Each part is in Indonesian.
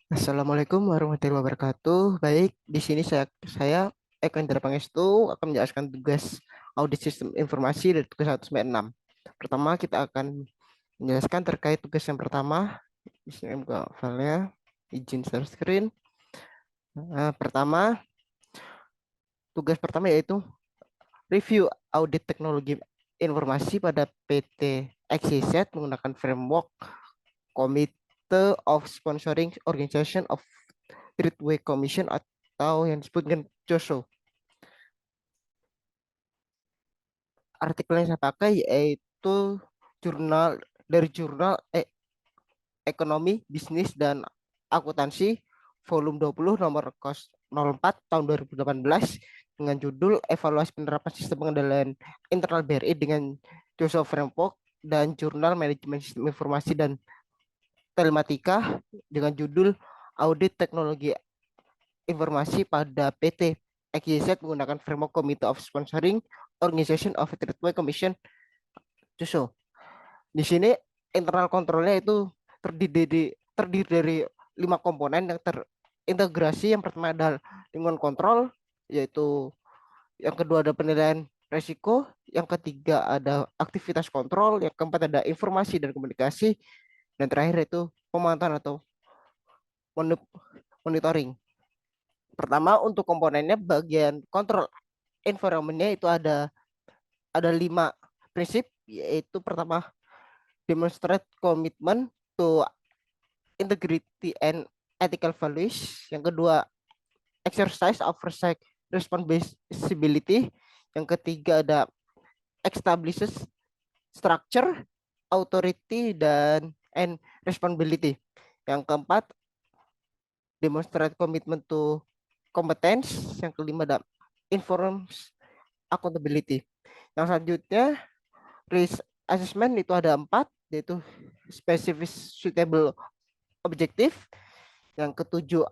Assalamualaikum warahmatullahi wabarakatuh. Baik, di sini saya Eko Indra Pangestu akan menjelaskan tugas audit sistem informasi dari tugas 1 sampai 6. Pertama, kita akan menjelaskan terkait tugas yang pertama. Di sini buka filenya, izin share screen. Pertama, tugas pertama yaitu review audit teknologi informasi pada PT XYZ menggunakan framework Committee of Sponsoring Organization of Treatway Commission atau yang disebut dengan JOSO. Artikel yang saya pakai yaitu jurnal Ekonomi, Bisnis dan Akuntansi volume 20 nomor 04 tahun 2018 dengan judul Evaluasi Penerapan Sistem Pengendalian Internal BRI dengan JOSO Framework dan Jurnal Manajemen Sistem Informasi dan Telematika dengan judul Audit Teknologi Informasi pada PT XYZ menggunakan framework Committee of Sponsoring Organization of Treatway Commission JOSO. Di sini internal kontrolnya itu terdiri dari 5 komponen yang terintegrasi. Yang pertama adalah lingkungan kontrol, yaitu yang kedua ada penilaian resiko, yang ketiga ada aktivitas kontrol, yang keempat ada informasi dan komunikasi, dan terakhir itu pemantauan atau monitoring. Pertama untuk komponennya bagian kontrol environmentnya itu ada 5 prinsip, yaitu pertama demonstrate commitment to integrity and ethical values. Yang kedua, exercise oversight responsibility. Yang ketiga ada establishes structure, authority dan responsibility. Yang keempat, demonstrate commitment to competence. Yang kelima ada informs accountability. Yang selanjutnya, risk assessment itu ada 4, yaitu specific suitable objektif. Yang ketujuh,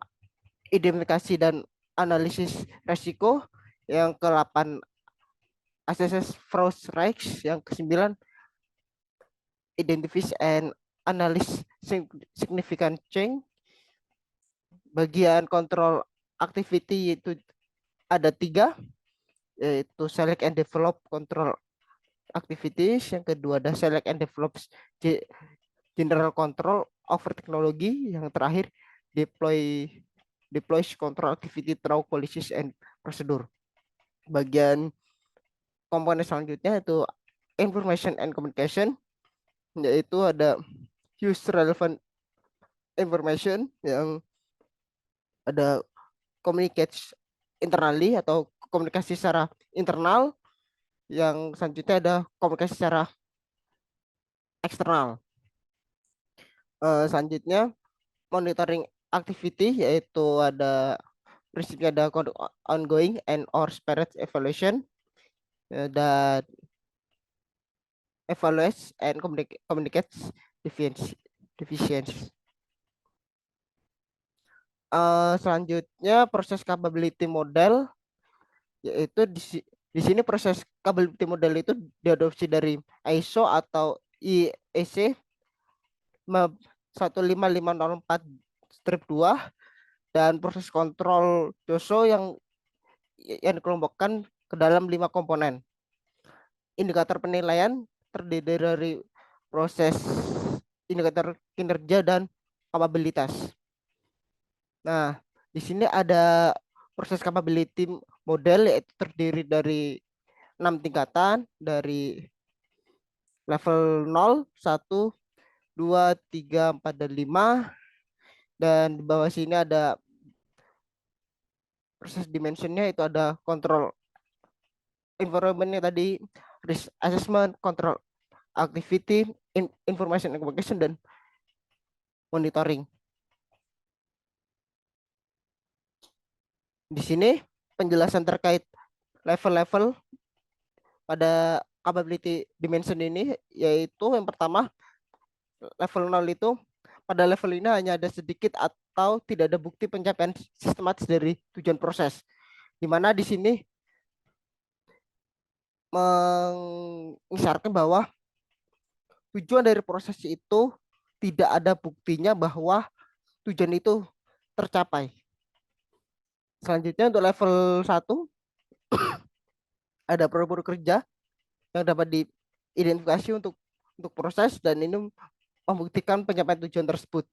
identifikasi dan analisis resiko. Yang ke-8, assess fraud risks. Yang ke-9, identify and analysis significant change. Bagian kontrol activity itu ada 3, yaitu select and develop control activities. Yang kedua ada select and develop general control over technology. Yang terakhir deploys control activity through policies and procedure. Bagian komponen selanjutnya itu information and communication, yaitu ada use relevant information, yang ada communicate internally atau komunikasi secara internal. Yang selanjutnya ada komunikasi secara eksternal. Selanjutnya monitoring activity, yaitu ada prinsipnya ada ongoing and or spirit evaluation, dan evaluate and communicate deficiency. Selanjutnya proses capability model, yaitu di sini proses capability model itu diadopsi dari ISO atau IEC 15504-2, dan proses kontrol JOSO yang dikelompokkan ke dalam 5 komponen. Indikator penilaian terdiri dari proses indikator kinerja dan kapabilitas. Nah, di sini ada proses capability model, yaitu terdiri dari 6 tingkatan, dari level 0, 1, 2, 3, 4, dan 5. Dan di bawah sini ada proses dimensionnya, itu ada control environmentnya tadi, risk assessment, control activity, information and communication, dan monitoring. Di sini penjelasan terkait level-level pada capability dimension ini, yaitu yang pertama level 0 itu, pada level ini hanya ada sedikit atau tidak ada bukti pencapaian sistematis dari tujuan proses, di mana di sini mengisyaratkan bahwa tujuan dari proses itu tidak ada buktinya bahwa tujuan itu tercapai. Selanjutnya untuk level satu ada produk kerja yang dapat diidentifikasi untuk proses dan ini membuktikan pencapaian tujuan tersebut.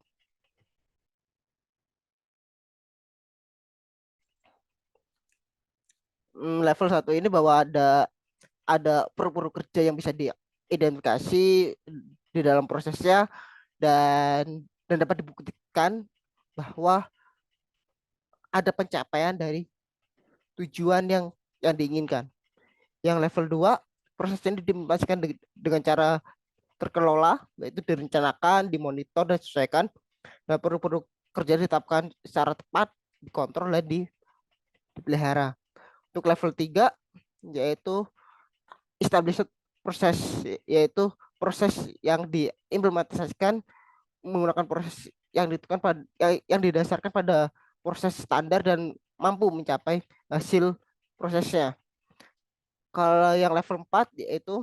Level satu ini bahwa ada produk kerja yang bisa diidentifikasi di dalam prosesnya dan dapat dibuktikan bahwa ada pencapaian dari tujuan yang diinginkan. Yang level 2 proses ini diimplementasikan dengan cara terkelola, yaitu direncanakan, dimonitor, dan disesuaikan. Dan produk-produk kerja ditetapkan secara tepat, dikontrol, dan dipelihara. Untuk level 3 yaitu established proses, yaitu proses yang diimplementasikan menggunakan proses yang ditentukan pada yang didasarkan pada proses standar dan mampu mencapai hasil prosesnya. Kalau yang level 4 yaitu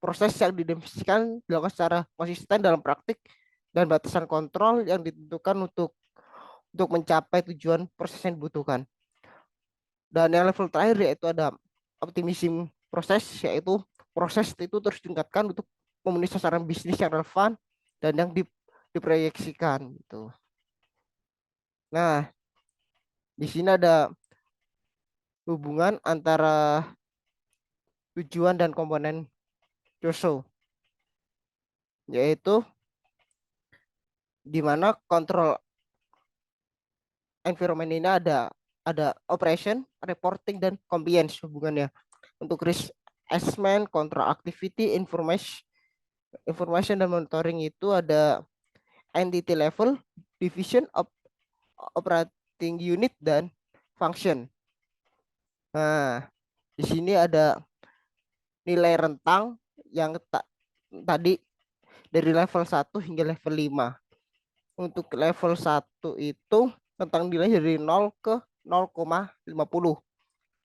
proses yang didefinisikan dilakukan secara konsisten dalam praktik dan batasan kontrol yang ditentukan untuk mencapai tujuan proses yang dibutuhkan. Dan yang level terakhir yaitu ada optimism proses, yaitu proses itu terus ditingkatkan untuk memenuhi sasaran bisnis yang relevan dan yang diproyeksikan gitu. Nah, di sini ada hubungan antara tujuan dan komponen Joso, yaitu di mana kontrol environment ini ada operation, reporting, dan compliance hubungannya. Untuk risk assessment, control activity, information dan monitoring itu ada entity level, division, operating unit, dan function. Nah, di sini ada nilai rentang yang tadi dari level 1 hingga level 5. Untuk level 1 itu rentang nilai dari 0 ke 0,50.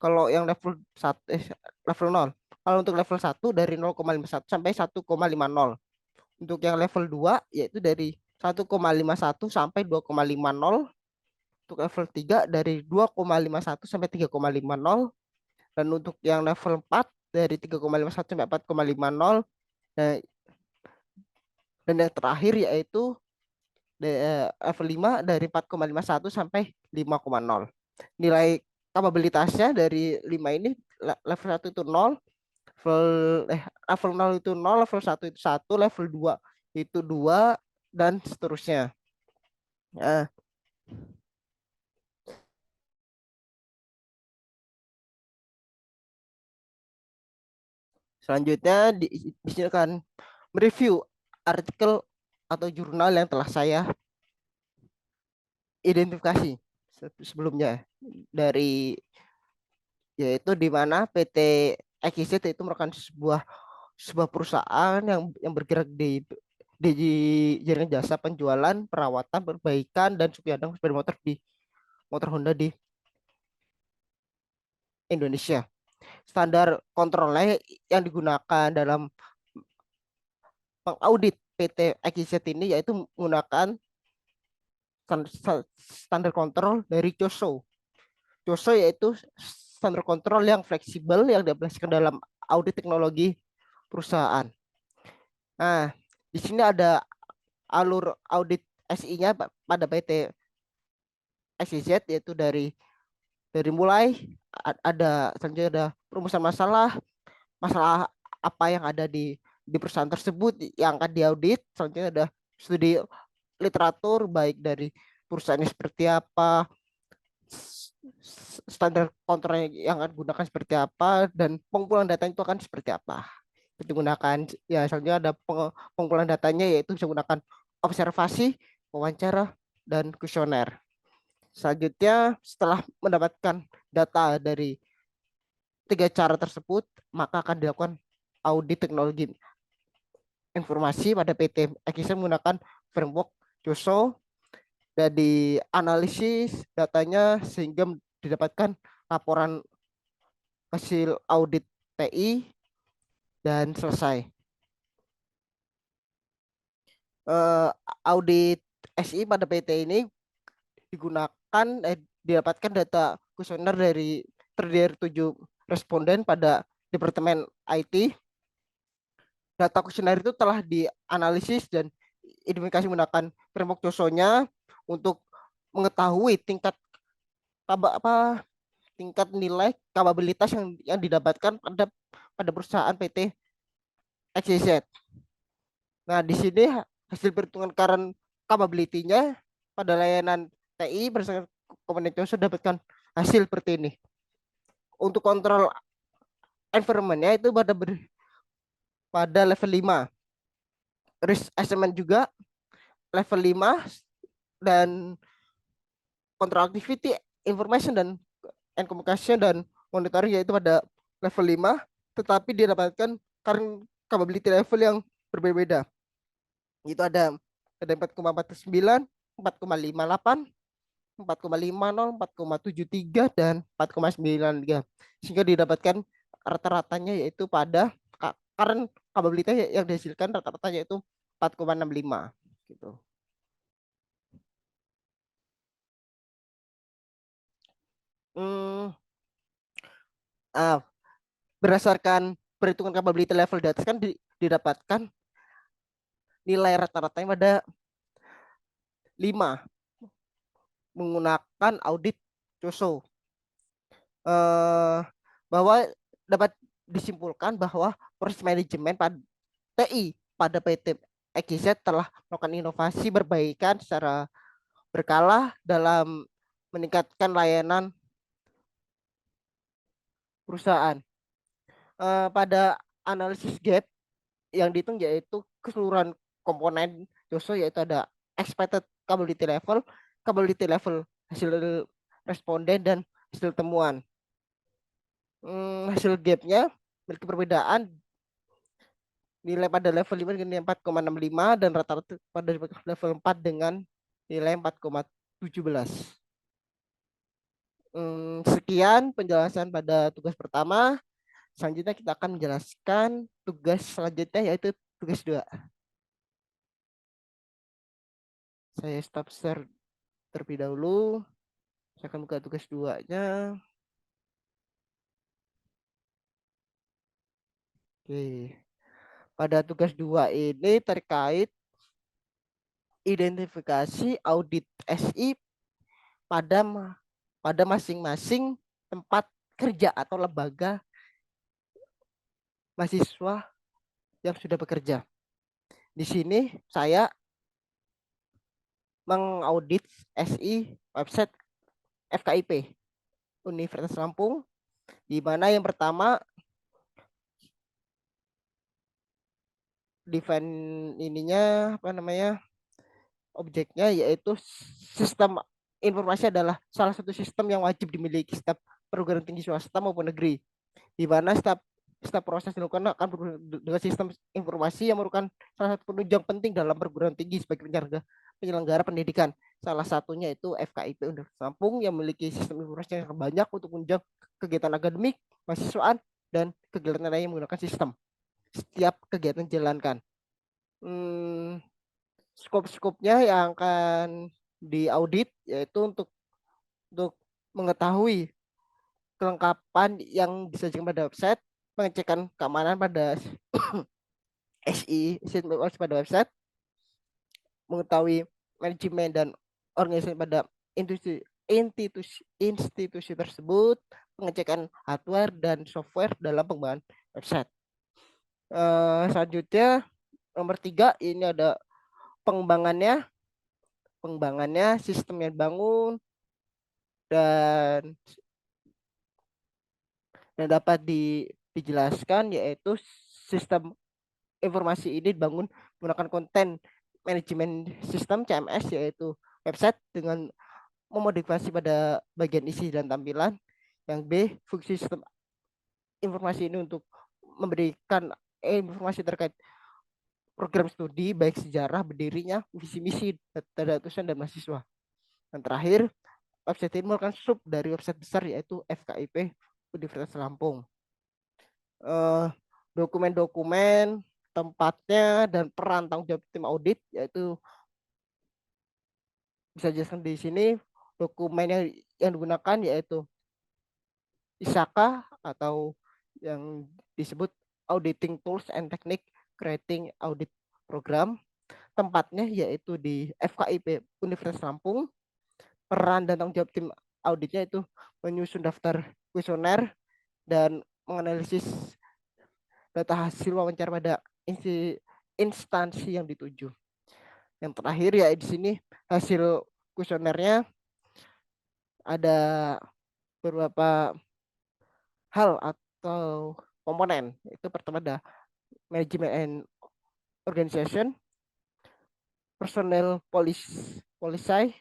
Kalau yang level 0. Kalau untuk level 1 dari 0,51 sampai 1,50. Untuk yang level 2 yaitu dari 1,51 sampai 2,50. Untuk level 3 dari 2,51 sampai 3,50. Dan untuk yang level 4 dari 3,51 sampai 4,50. Dan, dan yang terakhir yaitu level 5 dari 4,51 sampai 5,0. Nilai kapabilitasnya dari 5 ini level 1 itu 0, level 0 itu 0, level 1 itu 1, level 2 itu 2 dan seterusnya. Nah, selanjutnya di sini akan mereview artikel atau jurnal yang telah saya identifikasi sebelumnya dari yaitu di mana PT XYZ itu merupakan sebuah perusahaan yang bergerak di jaringan jasa penjualan, perawatan, perbaikan, dan supiadang sepeda motor di motor Honda di Indonesia. Standar kontrolnya yang digunakan dalam mengaudit PT XYZ ini yaitu menggunakan standar kontrol dari COSO. COSO yaitu standar kontrol yang fleksibel yang diaplikasikan dalam audit teknologi perusahaan. Nah, di sini ada alur audit SI-nya pada PT XYZ yaitu dari mulai ada selanjutnya ada perumusan masalah, masalah apa yang ada di perusahaan tersebut yang akan diaudit. Selanjutnya ada studi literatur baik dari perusahaannya seperti apa, standar kontrol yang akan digunakan seperti apa, dan pengumpulan data itu akan seperti apa. Digunakan ya selanjutnya ada pengumpulan datanya yaitu bisa menggunakan observasi, wawancara, dan kuesioner. Selanjutnya setelah mendapatkan data dari tiga cara tersebut, maka akan dilakukan audit teknologi informasi pada PT Ekisen menggunakan framework JOSO dan dianalisis datanya sehingga didapatkan laporan hasil audit TI dan selesai. Eh, Audit SI pada PT ini digunakan didapatkan data kuesioner dari terdiri 7 responden pada Departemen IT. Data kuesioner itu telah dianalisis dan identifikasi menggunakan framework Joso-nya untuk mengetahui apa tingkat nilai kapabilitas yang didapatkan pada perusahaan PT XYZ. Nah, di sini hasil perhitungan current capability-nya pada layanan TI berdasarkan komponen Joso dapatkan hasil seperti ini. Untuk kontrol environment-nya itu pada level 5. Risk assessment juga level 5 dan control activity, information and communication dan monitoring yaitu pada level 5, tetapi dia dapatkan current capability level yang berbeda. Itu ada 4,49, 4,58, 4,50, 4,73 dan 4,93. Sehingga didapatkan rata-ratanya yaitu pada current capability yang dihasilkan rata-ratanya itu 4,65 gitu. Hmm, ah, berdasarkan perhitungan capability level di atas kan didapatkan nilai rata-ratanya pada 5 menggunakan audit COSO. Bahwa dapat disimpulkan bahwa proses manajemen pada TI pada PT XYZ telah melakukan inovasi perbaikan secara berkala dalam meningkatkan layanan perusahaan. Pada analisis gap yang dihitung yaitu keseluruhan komponen JOSO yaitu ada expected capability level hasil responden dan hasil temuan. Hasil gapnya memiliki perbedaan nilai pada level 5 dengan 4,65 dan rata-rata pada level 4 dengan nilai 4,17. Sekian penjelasan pada tugas pertama. Selanjutnya kita akan menjelaskan tugas selanjutnya yaitu tugas 2. Saya stop share terlebih dahulu. Saya akan buka tugas 2-nya. Oke. Pada tugas 2 ini terkait identifikasi audit SI pada pada masing-masing tempat kerja atau lembaga mahasiswa yang sudah bekerja. Di sini saya mengaudit SI website FKIP Universitas Lampung, di mana yang pertama define ininya apa namanya objeknya yaitu sistem informasi adalah salah satu sistem yang wajib dimiliki setiap perguruan tinggi swasta maupun negeri, di mana setiap proses dilakukan akan dengan sistem informasi yang merupakan salah satu penunjang penting dalam perguruan tinggi sebagai penyelenggara pendidikan. Salah satunya itu FKIP Universitas Lampung yang memiliki sistem informasi yang banyak untuk menunjang kegiatan akademik, mahasiswaan, dan kegiatan lain yang menggunakan sistem. Setiap kegiatan dijalankan. Skop-skopnya yang akan diaudit yaitu untuk mengetahui kelengkapan yang disajikan pada website, pengecekan keamanan pada SI pada website, mengetahui manajemen dan organisasi pada institusi tersebut, pengecekan hardware dan software dalam pengembangan website. Selanjutnya nomor 3 ini ada pengembangannya sistem yang dibangun dan dapat dijelaskan yaitu sistem informasi ini dibangun menggunakan konten manajemen sistem CMS yaitu website dengan memodifikasi pada bagian isi dan tampilan. Yang B, fungsi sistem informasi ini untuk memberikan informasi terkait program studi baik sejarah, berdirinya, visi misi, data dosen dan mahasiswa. Dan terakhir, website ini merupakan sub dari website besar yaitu FKIP Universitas Lampung. Dokumen-dokumen, tempatnya, dan peran tanggung jawab tim audit yaitu bisa dijelaskan di sini. Dokumen yang digunakan yaitu ISAKA atau yang disebut Auditing Tools and Technique Creating Audit Program. Tempatnya yaitu di FKIP Universitas Lampung. Peran dan tanggung jawab tim auditnya itu menyusun daftar kuesioner dan menganalisis data hasil wawancara pada instansi yang dituju. Yang terakhir ya di sini hasil kuesionernya ada beberapa hal atau komponen. Itu pertama ada management and organization, personnel policy,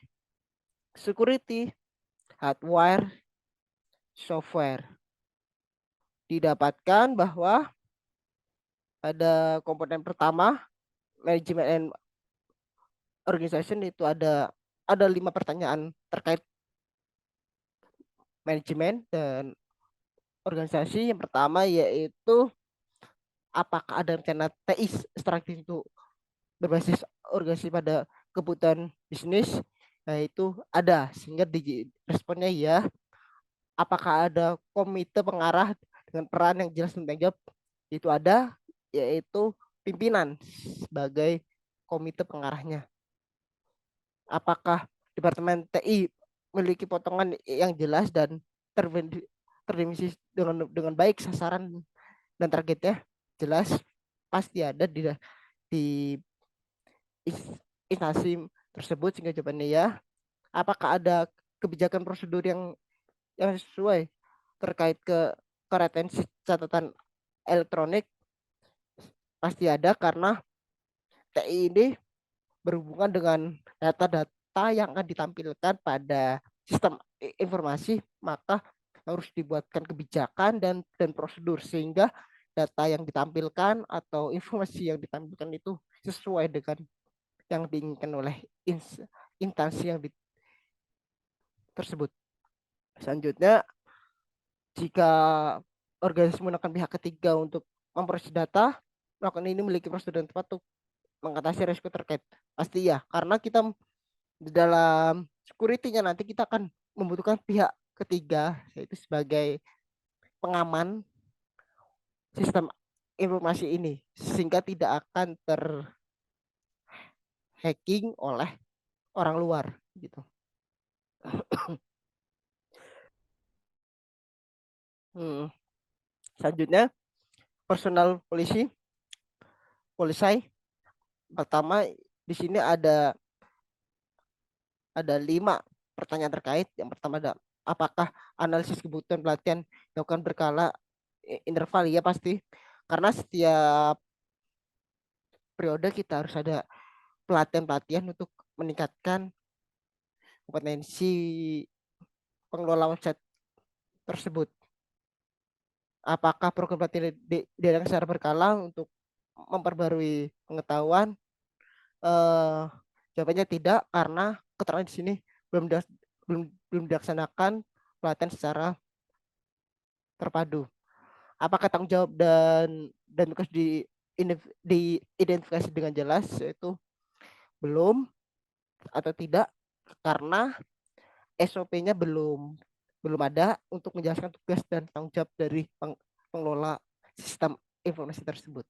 security, hardware, software. Didapatkan bahwa ada komponen pertama management and organization itu ada 5 pertanyaan terkait manajemen dan organisasi. Yang pertama yaitu apakah ada rencana TI strategis itu berbasis organisasi pada kebutuhan bisnis. Nah itu ada, sehingga di responnya ya. Apakah ada komite pengarah dengan peran yang jelas dan tanggung jawab? Itu ada, yaitu pimpinan sebagai komite pengarahnya. Apakah Departemen TI memiliki potongan yang jelas dan terdefinisi dengan baik sasaran dan targetnya jelas? Pasti ada di instansi tersebut, sehingga jawabannya ya. Apakah ada kebijakan prosedur yang sesuai terkait ke retensi catatan elektronik? Pasti ada, karena TI ini berhubungan dengan data-data yang akan ditampilkan pada sistem informasi, maka harus dibuatkan kebijakan dan prosedur sehingga data yang ditampilkan atau informasi yang ditampilkan itu sesuai dengan yang diinginkan oleh instansi yang tersebut. Selanjutnya, jika organisasi menggunakan pihak ketiga untuk memproses data, melakukan ini memiliki prosedur dan tepat untuk mengatasi risiko terkait. Pasti ya, karena kita di dalam security-nya nanti kita akan membutuhkan pihak ketiga, yaitu sebagai pengaman sistem informasi ini, sehingga tidak akan terhacking oleh orang luar gitu. Selanjutnya, personal polisi. Pertama, di sini ada 5 pertanyaan terkait. Yang pertama ada apakah analisis kebutuhan pelatihan dilakukan berkala interval? Ya pasti, karena setiap periode kita harus ada pelatihan-pelatihan untuk meningkatkan kompetensi pengelola website tersebut. Apakah program pelatihan diadakan secara berkala untuk memperbarui pengetahuan? Eh, Jawabannya tidak, karena keterangan di sini belum belum belum dilaksanakan pelatihan secara terpadu. Apakah tanggung jawab dan tugas diidentifikasi dengan jelas? Itu belum atau tidak, karena SOP-nya belum ada untuk menjelaskan tugas dan tanggung jawab dari pengelola sistem informasi tersebut.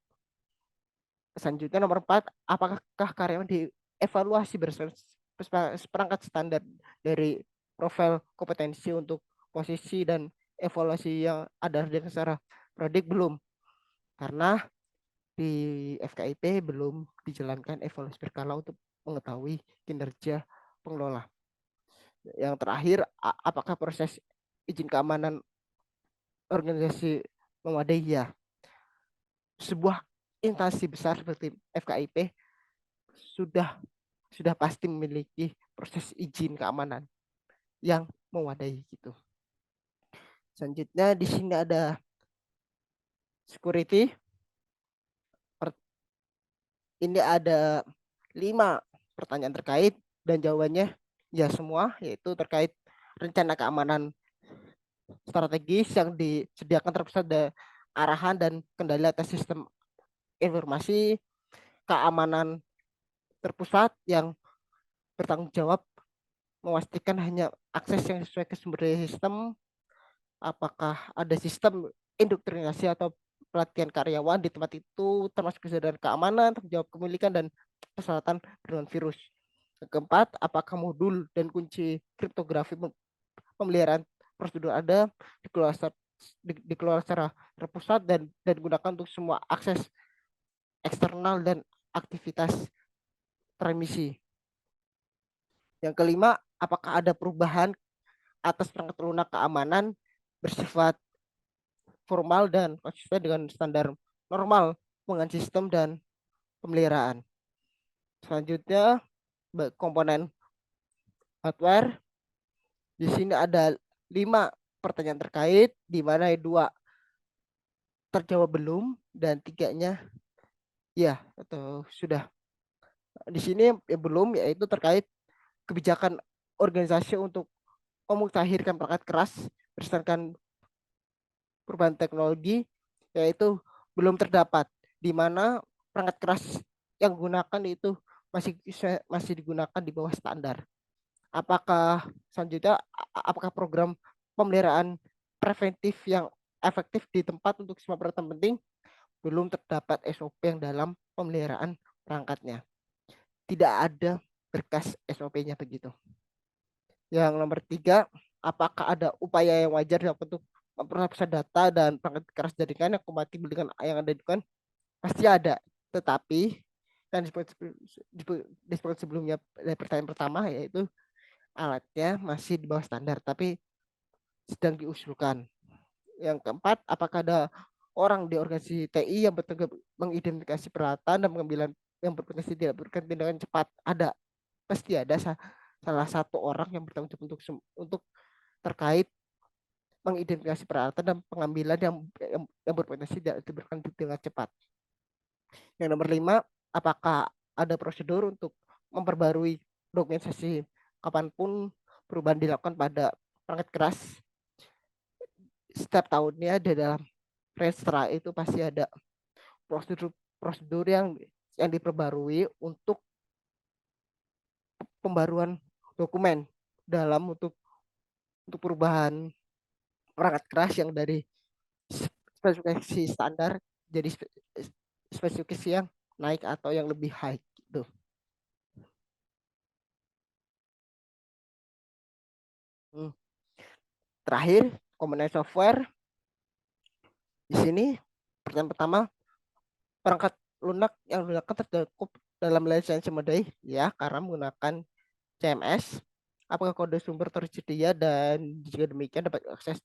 Selanjutnya nomor 4, apakah karyawan dievaluasi seperangkat standar dari profil kompetensi untuk posisi dan evaluasi yang ada dengan secara prodik? Belum, karena di FKIP belum dijalankan evaluasi berkala untuk mengetahui kinerja pengelola. Yang terakhir, apakah proses izin keamanan organisasi memadai? Ya, sebuah instansi besar seperti FKIP sudah sudah pasti memiliki proses izin keamanan yang memadai gitu. Selanjutnya di sini ada security. Ini ada 5 pertanyaan terkait dan jawabannya ya semua, yaitu terkait rencana keamanan strategis yang disediakan terpusat ada arahan dan kendali atas sistem informasi, keamanan terpusat yang bertanggung jawab memastikan hanya akses yang sesuai ke sumber daya sistem, apakah ada sistem indoktrinasi atau pelatihan karyawan di tempat itu, termasuk kesadaran keamanan, tanggung jawab kepemilikan, dan persyaratan dengan virus. Keempat, apakah modul dan kunci kriptografi pemeliharaan prosedur ada dikelola secara terpusat dan digunakan untuk semua akses eksternal dan aktivitas transmisi. Yang kelima, apakah ada perubahan atas perangkat lunak keamanan bersifat formal dan konsisten dengan standar normal dengan sistem dan pemeliharaan. Selanjutnya, komponen hardware. Di sini ada 5 pertanyaan terkait, di mana 2 terjawab belum dan 3-nya ya atau sudah. Di sini yang belum yaitu terkait kebijakan organisasi untuk memutakhirkan perangkat keras berdasarkan perubahan teknologi, yaitu belum terdapat, di mana perangkat keras yang digunakan itu masih digunakan di bawah standar. Apakah selanjutnya apakah program pemeliharaan preventif yang efektif di tempat untuk semua peralatan penting? Belum terdapat SOP yang dalam pemeliharaan perangkatnya. Tidak ada berkas SOP-nya begitu. Yang nomor 3, apakah ada upaya yang wajar untuk memproses data dan perangkat keras jaringan yang kompatibel dengan yang ada di kan? Pasti ada. Tetapi yang disebut sebelumnya dari pertanyaan pertama, yaitu alatnya masih di bawah standar tapi sedang diusulkan. Yang keempat, apakah ada orang di organisasi TI yang bertanggung mengidentifikasi peralatan dan pengambilan yang berpotensi tidak berikan tindakan cepat? Ada, pasti ada salah satu orang yang bertanggung jawab untuk terkait mengidentifikasi peralatan dan pengambilan yang berpotensi tidak diberikan dengan cepat. Yang nomor 5, apakah ada prosedur untuk memperbarui dokumentasi kapanpun perubahan dilakukan pada perangkat keras? Setiap tahunnya di dalam Restra itu pasti ada prosedur yang diperbarui untuk pembaruan dokumen dalam untuk perubahan perangkat keras yang dari spesifikasi standar jadi spesifikasi yang naik atau yang lebih high gitu. Terakhir, komponen software. Di sini pertanyaan pertama, perangkat lunak yang digunakan tercakup dalam lisensi memadai ya karena menggunakan CMS. Apakah kode sumber tersedia dan jika demikian dapat akses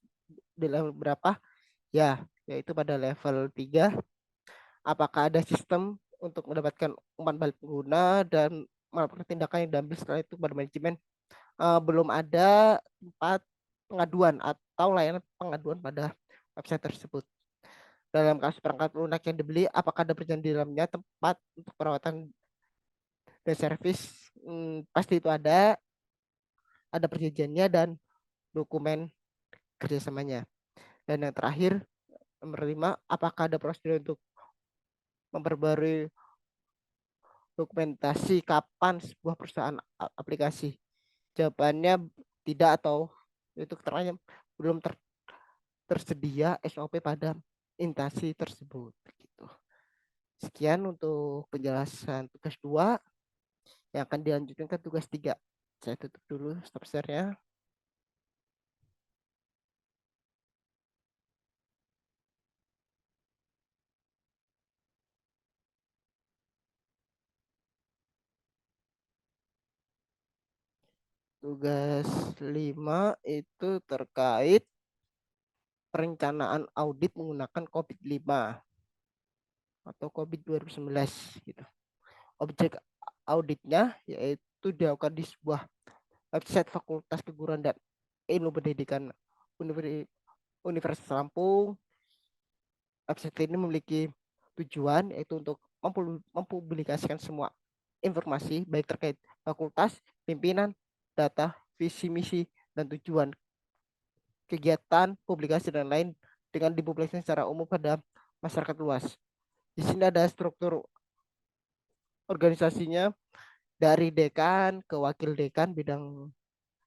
di level berapa? Ya, yaitu pada level 3. Apakah ada sistem untuk mendapatkan umpan balik pengguna dan melakukan tindakan yang diambil setelah itu pada manajemen? Belum ada tempat pengaduan atau layanan pengaduan pada website tersebut. Dalam kasus perangkat lunak yang dibeli, apakah ada perjanjian di dalamnya tempat untuk perawatan dan servis? Pasti itu ada perjanjiannya dan dokumen kerjasamanya. Dan yang terakhir, nomor 5, apakah ada prosedur untuk memperbarui dokumentasi kapan sebuah perusahaan aplikasi? Jawabannya tidak atau itu keterangannya belum tersedia SOP pada instansi tersebut. Gitu. Sekian untuk penjelasan tugas 2 yang akan dilanjutkan ke tugas 3. Saya tutup dulu stop share-nya. Tugas 5 itu terkait perencanaan audit menggunakan COVID-5 atau COVID 2019 gitu. Objek auditnya yaitu dilakukan di sebuah website Fakultas Keguruan dan Ilmu Pendidikan Universitas Lampung. Website ini memiliki tujuan yaitu untuk mempublikasikan semua informasi baik terkait fakultas, pimpinan, data, visi misi, dan tujuan kegiatan, publikasi dan lain dengan dipublikasikan secara umum pada masyarakat luas. Di sini ada struktur organisasinya dari dekan ke wakil dekan bidang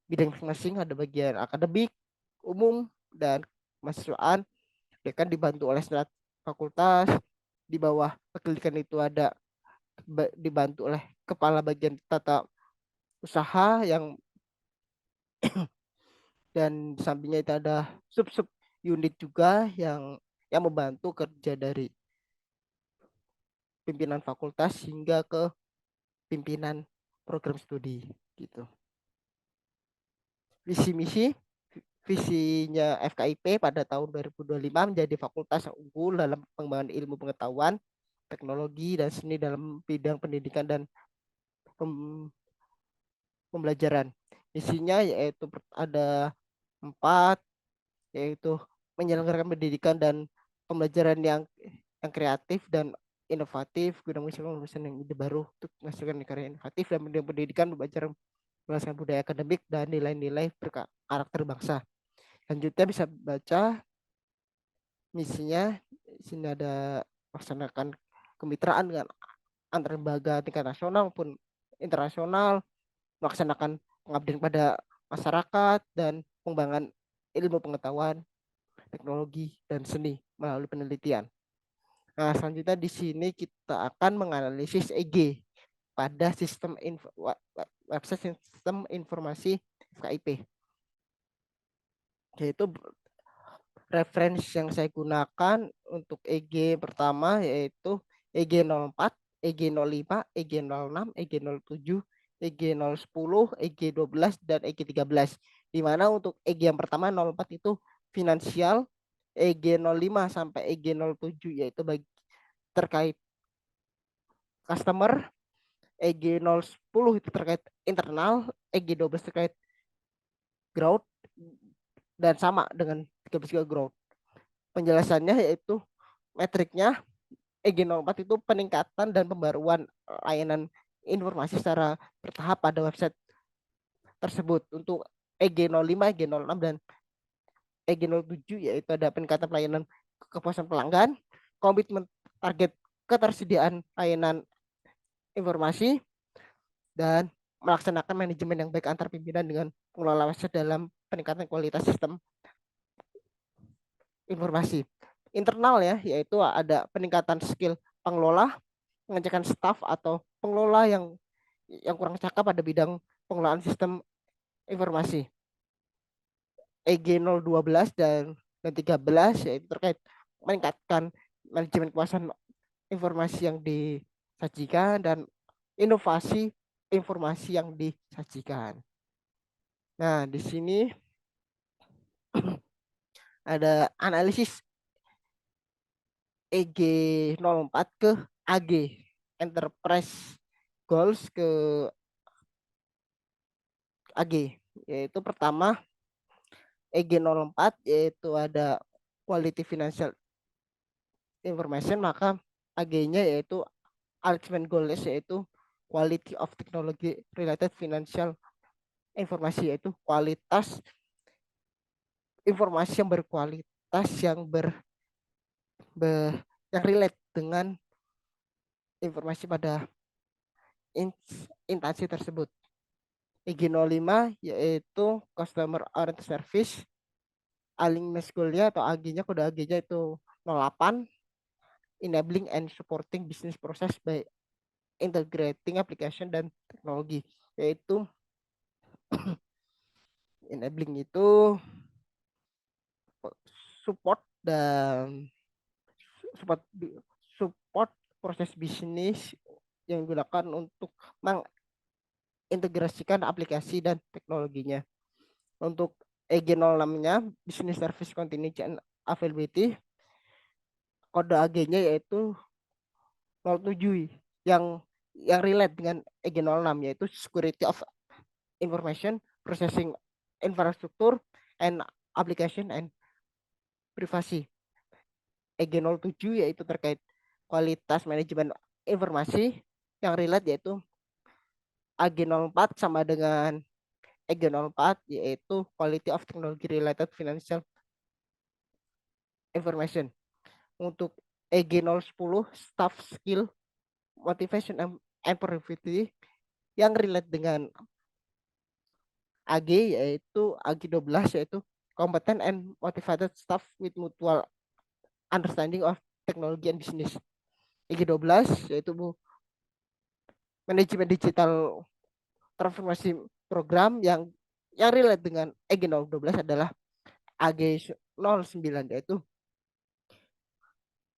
bidang masing-masing, ada bagian akademik, umum, dan mahasiswaan. Dekan dibantu oleh senat fakultas. Di bawah pendidikan itu ada dibantu oleh kepala bagian tata usaha yang, dan di sampingnya itu ada sub-sub unit juga yang membantu kerja dari pimpinan fakultas hingga ke pimpinan program studi gitu. Visi misi visinya FKIP pada tahun 2025 menjadi fakultas yang unggul dalam pengembangan ilmu pengetahuan, teknologi, dan seni dalam bidang pendidikan dan pembelajaran. Misinya yaitu ada 4, yaitu menyelenggarakan pendidikan dan pembelajaran yang kreatif dan inovatif guna menghasilkan yang ide baru untuk menghasilkan karya inovatif dan pendidikan belajar berdasarkan budaya akademik dan nilai-nilai berkarakter bangsa. Selanjutnya bisa baca misinya. Di sini ada melaksanakan kemitraan dengan antar lembaga tingkat nasional maupun internasional, melaksanakan pengabdian pada masyarakat dan pengembangan ilmu pengetahuan, teknologi, dan seni melalui penelitian. Nah, selanjutnya di sini kita akan menganalisis EG pada sistem website sistem informasi FKIP. Yaitu referensi yang saya gunakan untuk EG pertama yaitu EG 04, EG 05, EG 06, EG 07, EG 010, EG 12, dan EG 13. Di mana untuk EG yang pertama 04 itu finansial, EG 05 sampai EG 07 yaitu terkait customer, EG 010 itu terkait internal, EG 12 terkait growth, dan sama dengan 13 juga growth. Penjelasannya yaitu metriknya EG 04 itu peningkatan dan pembaruan layanan informasi secara bertahap pada website tersebut. Untuk EG 05, EG 06, dan EG 07 yaitu ada peningkatan pelayanan kepuasan pelanggan, komitmen target ketersediaan layanan informasi, dan melaksanakan manajemen yang baik antar pimpinan dengan pengelola website dalam peningkatan kualitas sistem informasi. Internal ya, yaitu ada peningkatan skill pengelola, pengecekan staf atau pengelola yang kurang cakap pada bidang pengelolaan sistem informasi. EG 012 dan 13 yaitu terkait meningkatkan manajemen kekuasaan informasi yang disajikan dan inovasi informasi yang disajikan. Nah, di sini ada analisis EG 04 ke AG, Enterprise Goals ke AG, yaitu pertama EG 04 yaitu ada Quality Financial Information, maka AG-nya yaitu Ultimate Goals yaitu Quality of Technology Related Financial Informasi, yaitu kualitas informasi yang berkualitas yang relate dengan informasi pada instansi tersebut. EG 05 yaitu Customer Oriented Service, alignment goal-nya atau AG-nya, kode AG-nya itu 08, enabling and supporting business process by integrating application dan teknologi, yaitu enabling itu support dan support support proses bisnis yang digunakan untuk mengintegrasikan aplikasi dan teknologinya. Untuk EG 06-nya Business Service Continuity and Availability, kode AG-nya yaitu 07 yang relate dengan EG 06 yaitu Security of Information Processing Infrastructure and Application and Privacy. EG 07 yaitu terkait kualitas manajemen informasi, yang relate yaitu AG 04 sama dengan EG 04 yaitu Quality of Technology Related Financial Information. Untuk EG 010 Staff Skill Motivation and Productivity, yang relate dengan AG yaitu AG 12 yaitu Competent and Motivated Staff with Mutual Understanding of Technology and Business. AG 12 yaitu manajemen digital transformasi program yang relate dengan AG 12 adalah AG 09 yaitu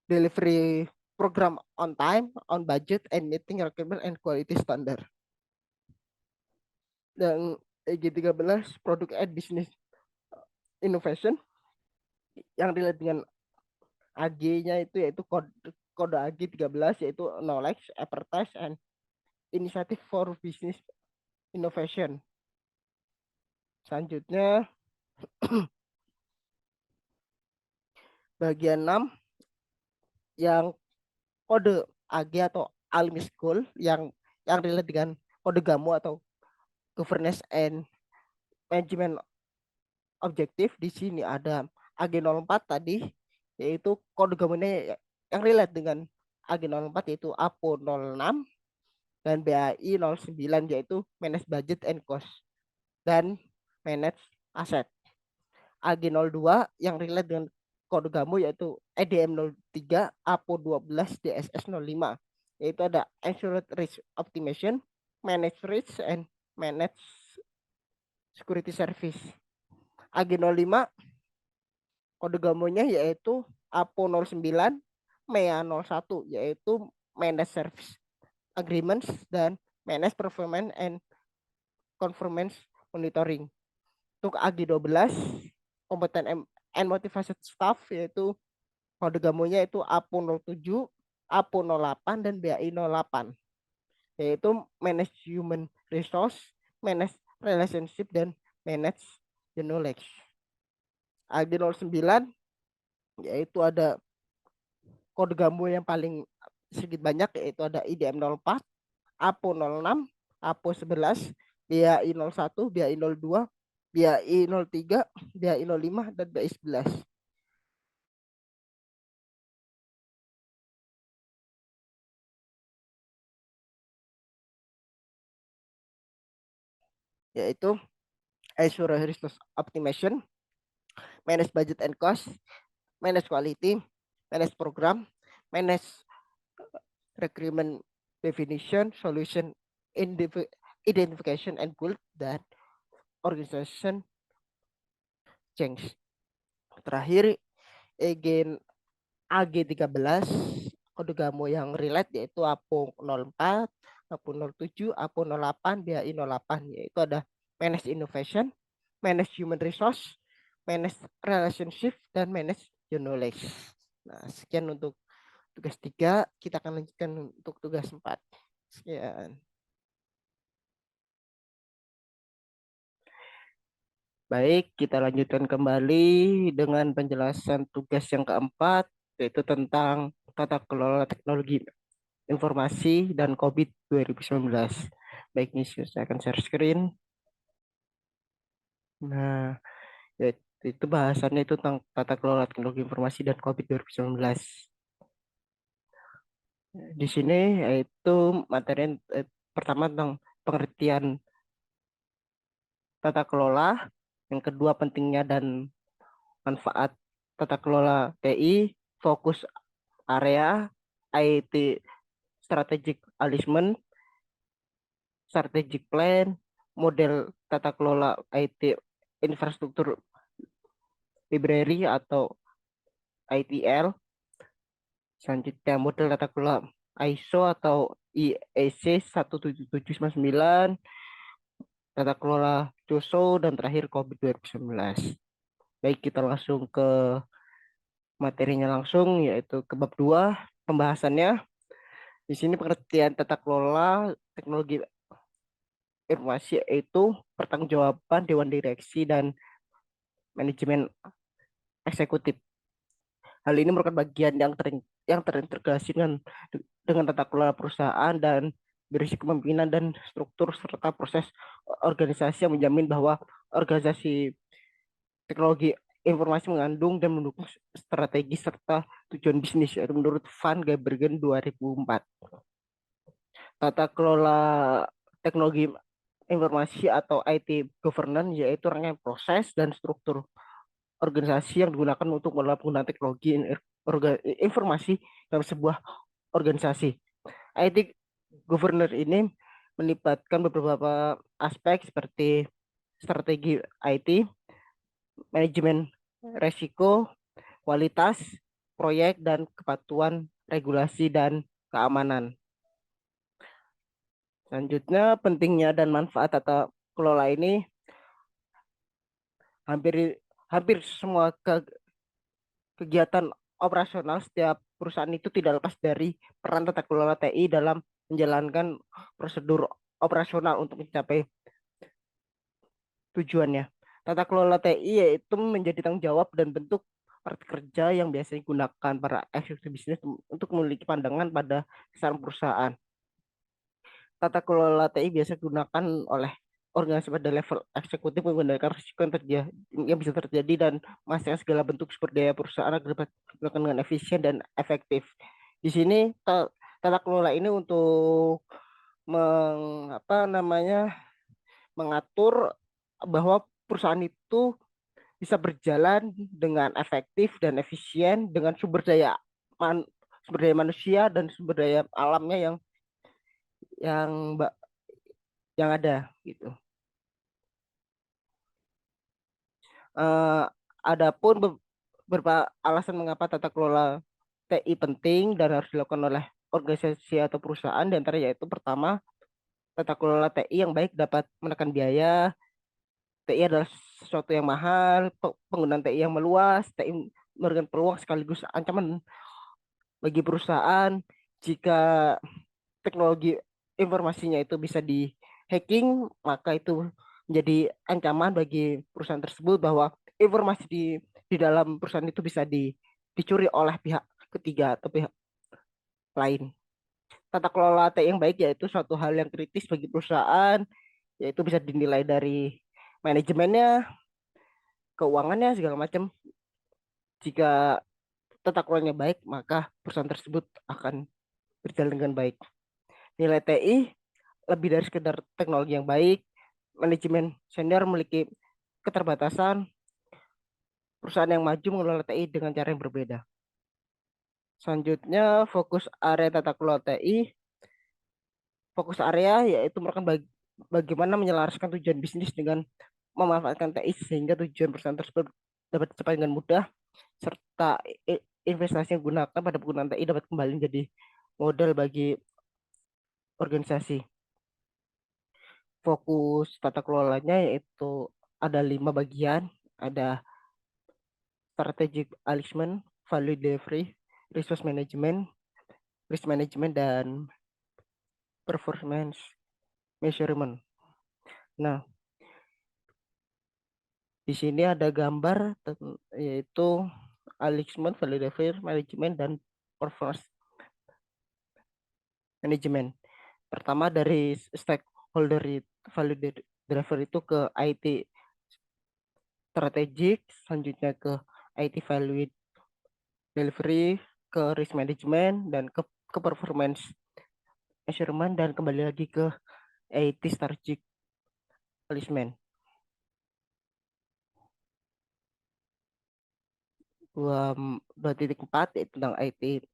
delivery program on time, on budget, and meeting requirement and quality standard. Dan EG 13 Product and Business Innovation yang relate dengan AG-nya itu yaitu kode AG 13 yaitu Knowledge, Expertise, and Initiative for Business Innovation. Selanjutnya bagian 6 yang kode AG atau Almis Goal yang relate dengan kode GAMO atau Governance and Management Objective. Di sini ada AG 04 tadi yaitu kode GAMO-nya yang relate dengan AG 04 yaitu APO 06 dan BAI 09 yaitu Manage Budget and Cost dan Manage Asset. AG 02 yang relate dengan kode GAMO yaitu EDM 03 APO 12 DSS 05 yaitu ada Assured Risk Optimization, Manage Risk, and Manage Security Service. AG 05 kode GAMO-nya yaitu APO 09 MEA 01 yaitu Manage Service Agreements dan Manage Performance and Conformance Monitoring. Untuk AG 12 Competent and Motivated Staff yaitu kode GAMO-nya itu APO 07, APO 08 dan BAI 08 yaitu Manage Human Resource, Manage Relationship dan Manage Knowledge. AG 09 yaitu ada kode GAMO yang paling sedikit banyak yaitu ada IDM 04, APO 06, APO 11, BAI 01, BAI 02, BAI 03, BAI 05 dan BAI 11. Yaitu Azure Resource Optimization, Manage Budget and Cost, Manage Quality, Manage Program, Manage Requirement Definition, Solution Identification and Goal, dan Organization Change. Terakhir, AG 13 kode GAMO yang relate yaitu APO 04, APO 07, APO 08, BAI 08 yaitu ada Manage Innovation, Manage Human Resource, Manage Relationship, dan Manage Knowledge. Nah, sekian untuk tugas 3. Kita akan lanjutkan untuk tugas 4. Sekian. Baik, kita lanjutkan kembali dengan penjelasan tugas yang keempat, yaitu tentang tata kelola teknologi informasi dan COVID 2019. Baik, ini saya akan share screen. Nah, itu bahasannya itu tentang tata kelola teknologi informasi dan COVID 2019. Di sini yaitu materi pertama tentang pengertian tata kelola, yang kedua pentingnya dan manfaat tata kelola TI, fokus area, IT strategic alignment, strategic plan, model tata kelola IT infrastruktur library atau ITL, selanjutnya model tata kelola ISO atau IEC 17799, tata kelola CUSO, dan terakhir COVID 2019. Baik, kita langsung ke materinya langsung, yaitu ke bab 2 pembahasannya. Di sini pengertian tata kelola teknologi informasi itu pertanggungjawaban Dewan Direksi dan Manajemen Eksekutif. Hal ini merupakan bagian yang terintegrasi dengan tata kelola perusahaan dan berisi kepemimpinan dan struktur serta proses organisasi yang menjamin bahwa organisasi teknologi informasi mengandung dan mendukung strategi serta tujuan bisnis, yaitu menurut Van Gabergen 2004. Tata kelola teknologi informasi atau IT governance, yaitu rangkaian proses dan struktur organisasi yang digunakan untuk mengelola penggunaan teknologi informasi dalam sebuah organisasi. IT governance ini melibatkan beberapa aspek seperti strategi IT, manajemen resiko, kualitas proyek, dan kepatuhan regulasi dan keamanan. Selanjutnya, pentingnya dan manfaat tata kelola ini hampir hampir semua kegiatan operasional setiap perusahaan itu tidak lepas dari peran tata kelola TI dalam menjalankan prosedur operasional untuk mencapai tujuannya. Tata kelola TI yaitu menjadi tanggung jawab dan bentuk praktik kerja yang biasanya digunakan para eksekutif bisnis untuk memiliki pandangan pada kesan perusahaan. Tata kelola TI biasa digunakan oleh organisasi pada level eksekutif menggunakan risiko yang bisa terjadi dan memastikan segala bentuk sumber daya perusahaan agar dapat digunakan dengan efisien dan efektif. Di sini tata kelola ini untuk apa namanya mengatur bahwa perusahaan itu bisa berjalan dengan efektif dan efisien dengan sumber daya manusia dan sumber daya alamnya yang yang ada gitu. Eh, Adapun beberapa alasan mengapa tata kelola TI penting dan harus dilakukan oleh organisasi atau perusahaan, di antara yaitu pertama, tata kelola TI yang baik dapat menekan biaya. TI adalah sesuatu yang mahal, penggunaan TI yang meluas, TI memberikan peluang sekaligus ancaman bagi perusahaan jika teknologi informasinya itu bisa di hacking, maka itu menjadi ancaman bagi perusahaan tersebut bahwa informasi di dalam perusahaan itu bisa dicuri oleh pihak ketiga atau pihak lain. Tata kelola TI yang baik yaitu suatu hal yang kritis bagi perusahaan, yaitu bisa dinilai dari manajemennya, keuangannya segala macam. Jika tata kelolanya baik, maka perusahaan tersebut akan berjalan dengan baik. Nilai TI lebih dari sekedar teknologi yang baik, manajemen senior memiliki keterbatasan, perusahaan yang maju mengelola TI dengan cara yang berbeda. Selanjutnya, fokus area tata kelola TI. Fokus area yaitu merupakan bagaimana menyelaraskan tujuan bisnis dengan memanfaatkan TI sehingga tujuan perusahaan tersebut dapat dicapai dengan mudah, serta investasi yang digunakan pada penggunaan TI dapat kembali menjadi modal bagi organisasi. Fokus tata kelolanya yaitu ada 5 bagian, ada strategic alignment, value delivery, risk management, dan performance measurement. Nah, di sini ada gambar yaitu alignment, value delivery, management, dan performance management. Pertama dari stakeholder value driver itu ke IT strategik, selanjutnya ke IT value delivery, ke risk management, dan ke performance measurement, dan kembali lagi ke IT strategic placement. dua 2.4 yaitu tentang IT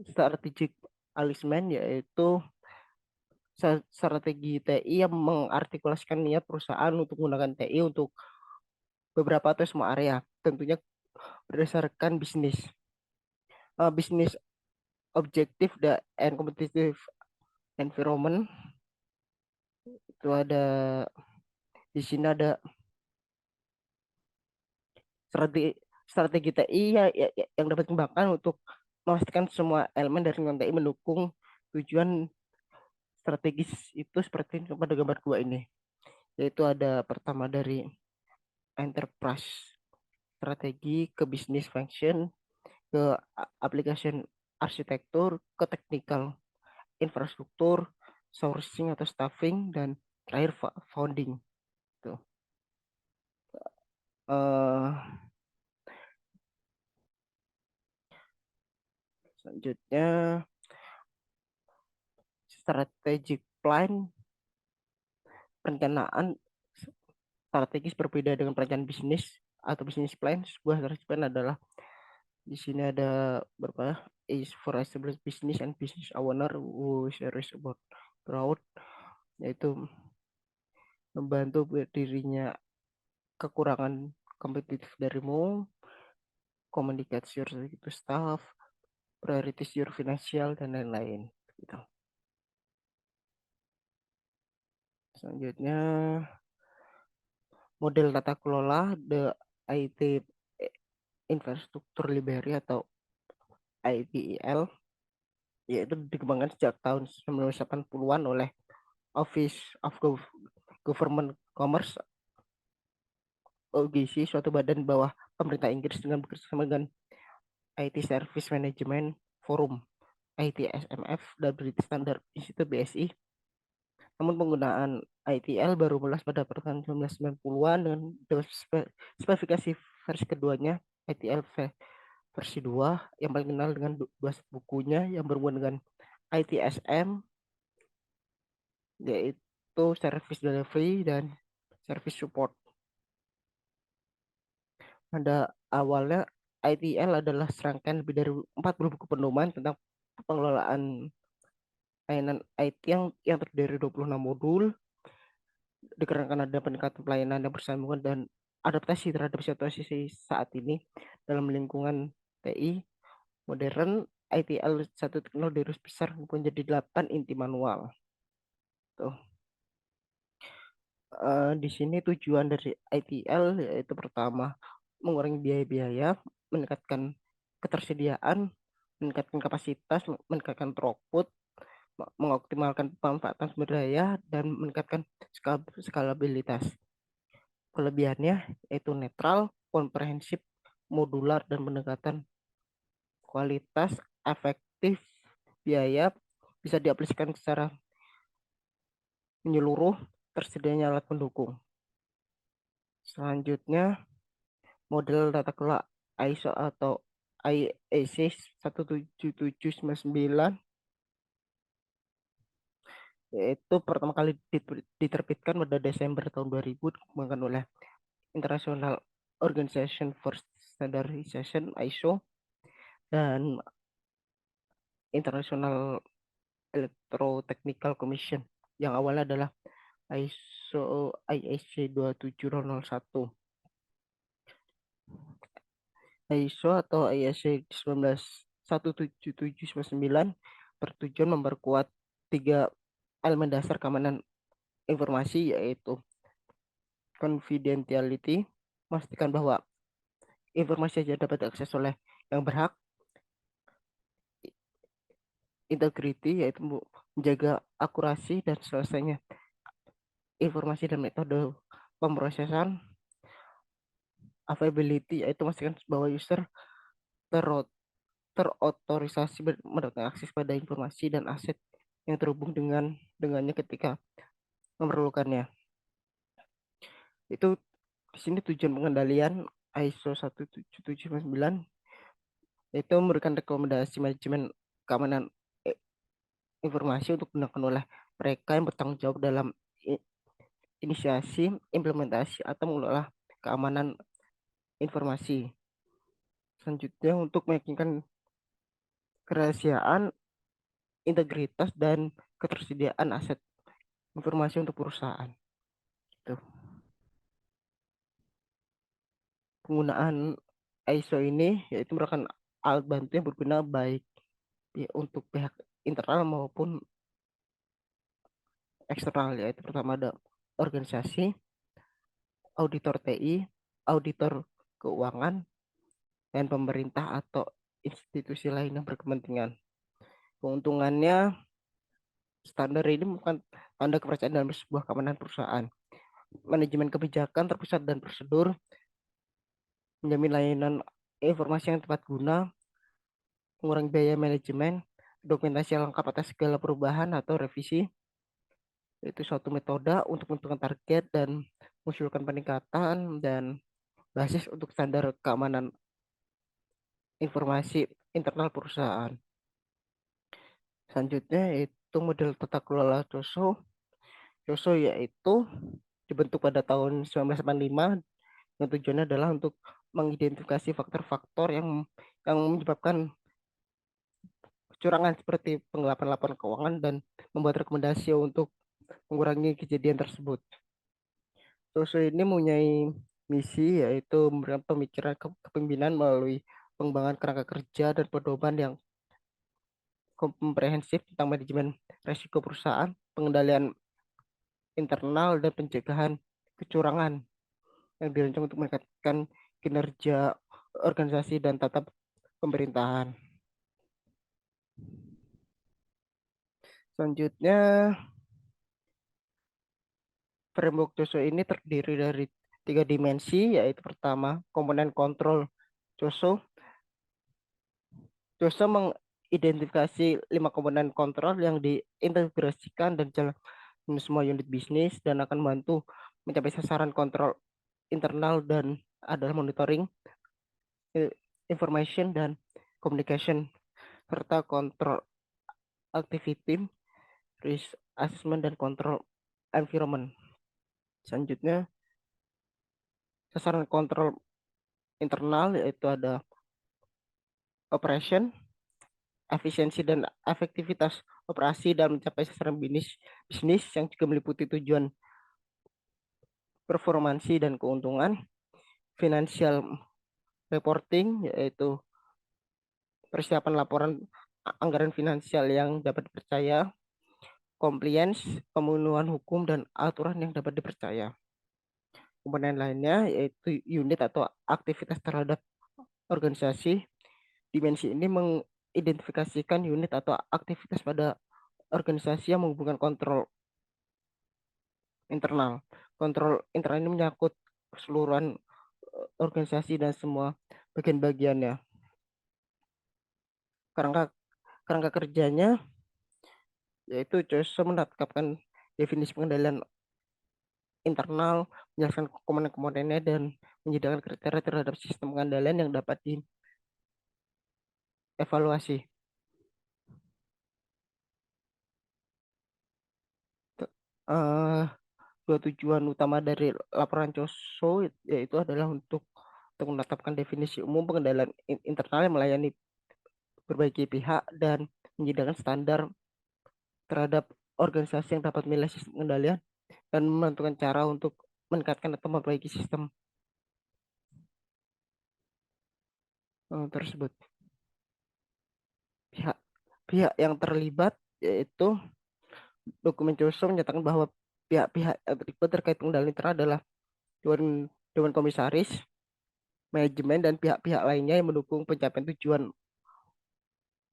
strategic alignment, yaitu strategi TI yang mengartikulasikan niat perusahaan untuk menggunakan TI untuk beberapa atau semua area, tentunya berdasarkan bisnis objektif dan competitive environment. Itu ada di sini ada strategi strategi TI yang dapat dikembangkan untuk memastikan semua elemen dari lingkungan TI mendukung tujuan strategis itu seperti pada gambar 2 ini. Yaitu ada pertama dari enterprise strategi, ke business function, ke application arsitektur, ke technical infrastruktur, sourcing atau staffing, dan terakhir founding. Tuh. Eh, Selanjutnya strategic plan perencanaan strategis berbeda dengan perencanaan bisnis atau business plan. Sebuah strategic plan adalah di sini ada berapa is for established business and business owner who serious about growth, yaitu membantu berdirinya kekurangan kompetitif darimu, komunikasi itu staff, priorities your financial dan lain-lain. Gitu. Selanjutnya model tata kelola the IT infrastruktur library atau ITIL, yaitu dikembangkan sejak tahun 1980-an oleh Office of Government Commerce OGC, suatu badan bawah pemerintah Inggris dengan bekerjasama dengan IT Service Management Forum ITSMF dan British Standard Institute BSI. Namun penggunaan ITL baru mulai pada pertengahan 1990-an dengan spesifikasi versi keduanya ITL versi 2 yang paling kenal dengan dua bukunya yang berhubungan dengan ITSM, yaitu Service Delivery dan Service Support. Pada awalnya ITL adalah serangkaian lebih dari 40 buku pedoman tentang pengelolaan layanan IT yang terdiri dari 26 modul, dikarenakan ada peningkatan pelayanan yang bersambungan dan adaptasi terhadap situasi saat ini dalam lingkungan TI modern. ITL 1.0 dirus besar menjadi 8 inti manual. Tuh. Di sini tujuan dari ITL yaitu pertama mengurangi biaya-biaya, meningkatkan ketersediaan, meningkatkan kapasitas, meningkatkan throughput, mengoptimalkan pemanfaatan sumber daya, dan meningkatkan skalabilitas. Kelebihannya yaitu netral, komprehensif, modular, dan pendekatan kualitas, efektif, biaya, bisa diaplikasikan secara menyeluruh, tersedianya alat pendukung. Selanjutnya, model tata kelola ISO atau IEC 17799, yaitu pertama kali diterbitkan pada Desember tahun 2000, dikembangkan oleh International Organization for Standardization ISO dan International Electrotechnical Commission yang awalnya adalah ISO IEC 27001. ISO atau IEC 17799 bertujuan memperkuat tiga elemen dasar keamanan informasi, yaitu confidentiality, memastikan bahwa informasi saja dapat diakses oleh yang berhak, integrity, yaitu menjaga akurasi dan selesainya informasi dan metode pemrosesan, availability, yaitu memastikan bahwa user terotorisasi mendapatkan akses pada informasi dan aset yang terhubung dengannya ketika memerlukannya. Itu di sini tujuan pengendalian ISO 17799 yaitu memberikan rekomendasi manajemen keamanan informasi untuk digunakan oleh mereka yang bertanggung jawab dalam inisiasi, implementasi, atau mengelola keamanan informasi. Selanjutnya, untuk meyakinkan kerahasiaan, integritas, dan ketersediaan aset informasi untuk perusahaan. Tuh. Penggunaan ISO ini yaitu merupakan alat bantu yang berguna baik untuk pihak internal maupun eksternal, yaitu pertama ada organisasi, auditor TI, auditor keuangan, dan pemerintah atau institusi lain yang berkepentingan. Keuntungannya, standar ini bukan tanda kepercayaan dalam sebuah keamanan perusahaan. Manajemen kebijakan terpusat dan prosedur, menjamin layanan informasi yang tepat guna, mengurangi biaya manajemen, dokumentasi yang lengkap atas segala perubahan atau revisi, itu suatu metode untuk menentukan target dan mengusulkan peningkatan dan basis untuk standar keamanan informasi internal perusahaan. Selanjutnya itu model tata kelola TOSO, COSO yaitu dibentuk pada tahun 1985 yang tujuannya adalah untuk mengidentifikasi faktor-faktor yang menyebabkan kecurangan seperti penggelapan laporan keuangan dan membuat rekomendasi untuk mengurangi kejadian tersebut. Susu ini mempunyai misi yaitu memberikan pemikiran kepemimpinan melalui pengembangan kerangka kerja dan pedoman yang komprehensif tentang manajemen risiko perusahaan, pengendalian internal, dan pencegahan kecurangan yang dirancang untuk meningkatkan kinerja organisasi dan tata pemerintahan. Selanjutnya, framework COSO ini terdiri dari tiga dimensi, yaitu pertama, komponen kontrol COSO. COSO mengidentifikasi 5 komponen kontrol yang diintegrasikan dan jalan semua unit bisnis dan akan membantu mencapai sasaran kontrol internal dan adalah monitoring, eh, information, dan communication, serta kontrol activity, risk assessment, dan kontrol environment. Selanjutnya, sasaran kontrol internal yaitu ada operation, efisiensi dan efektivitas operasi dan mencapai sasaran bisnis yang juga meliputi tujuan performansi dan keuntungan, financial reporting yaitu persiapan laporan anggaran finansial yang dapat dipercaya, compliance, pemenuhan hukum dan aturan yang dapat dipercaya. Komponen lainnya yaitu unit atau aktivitas terhadap organisasi. Dimensi ini mengidentifikasikan unit atau aktivitas pada organisasi yang menghubungkan kontrol internal. Kontrol internal ini menyangkut keseluruhan organisasi dan semua bagian-bagiannya. Kerangka kerangka kerjanya yaitu COSO menetapkan definisi pengendalian internal, menjelaskan komponen-komponennya dan menyediakan kriteria terhadap sistem pengendalian yang dapat dievaluasi. Eh, Dua tujuan utama dari laporan COSO yaitu adalah untuk menetapkan definisi umum pengendalian internal yang melayani berbagai pihak dan menyediakan standar terhadap organisasi yang dapat menilai sistem pengendalian dan menentukan cara untuk meningkatkan atau memperbaiki sistem tersebut. Pihak pihak yang terlibat yaitu dokumen COSO menyatakan bahwa pihak-pihak yang terlibat terkait pengendalian internal adalah Dewan, Dewan Komisaris, manajemen, dan pihak-pihak lainnya yang mendukung pencapaian tujuan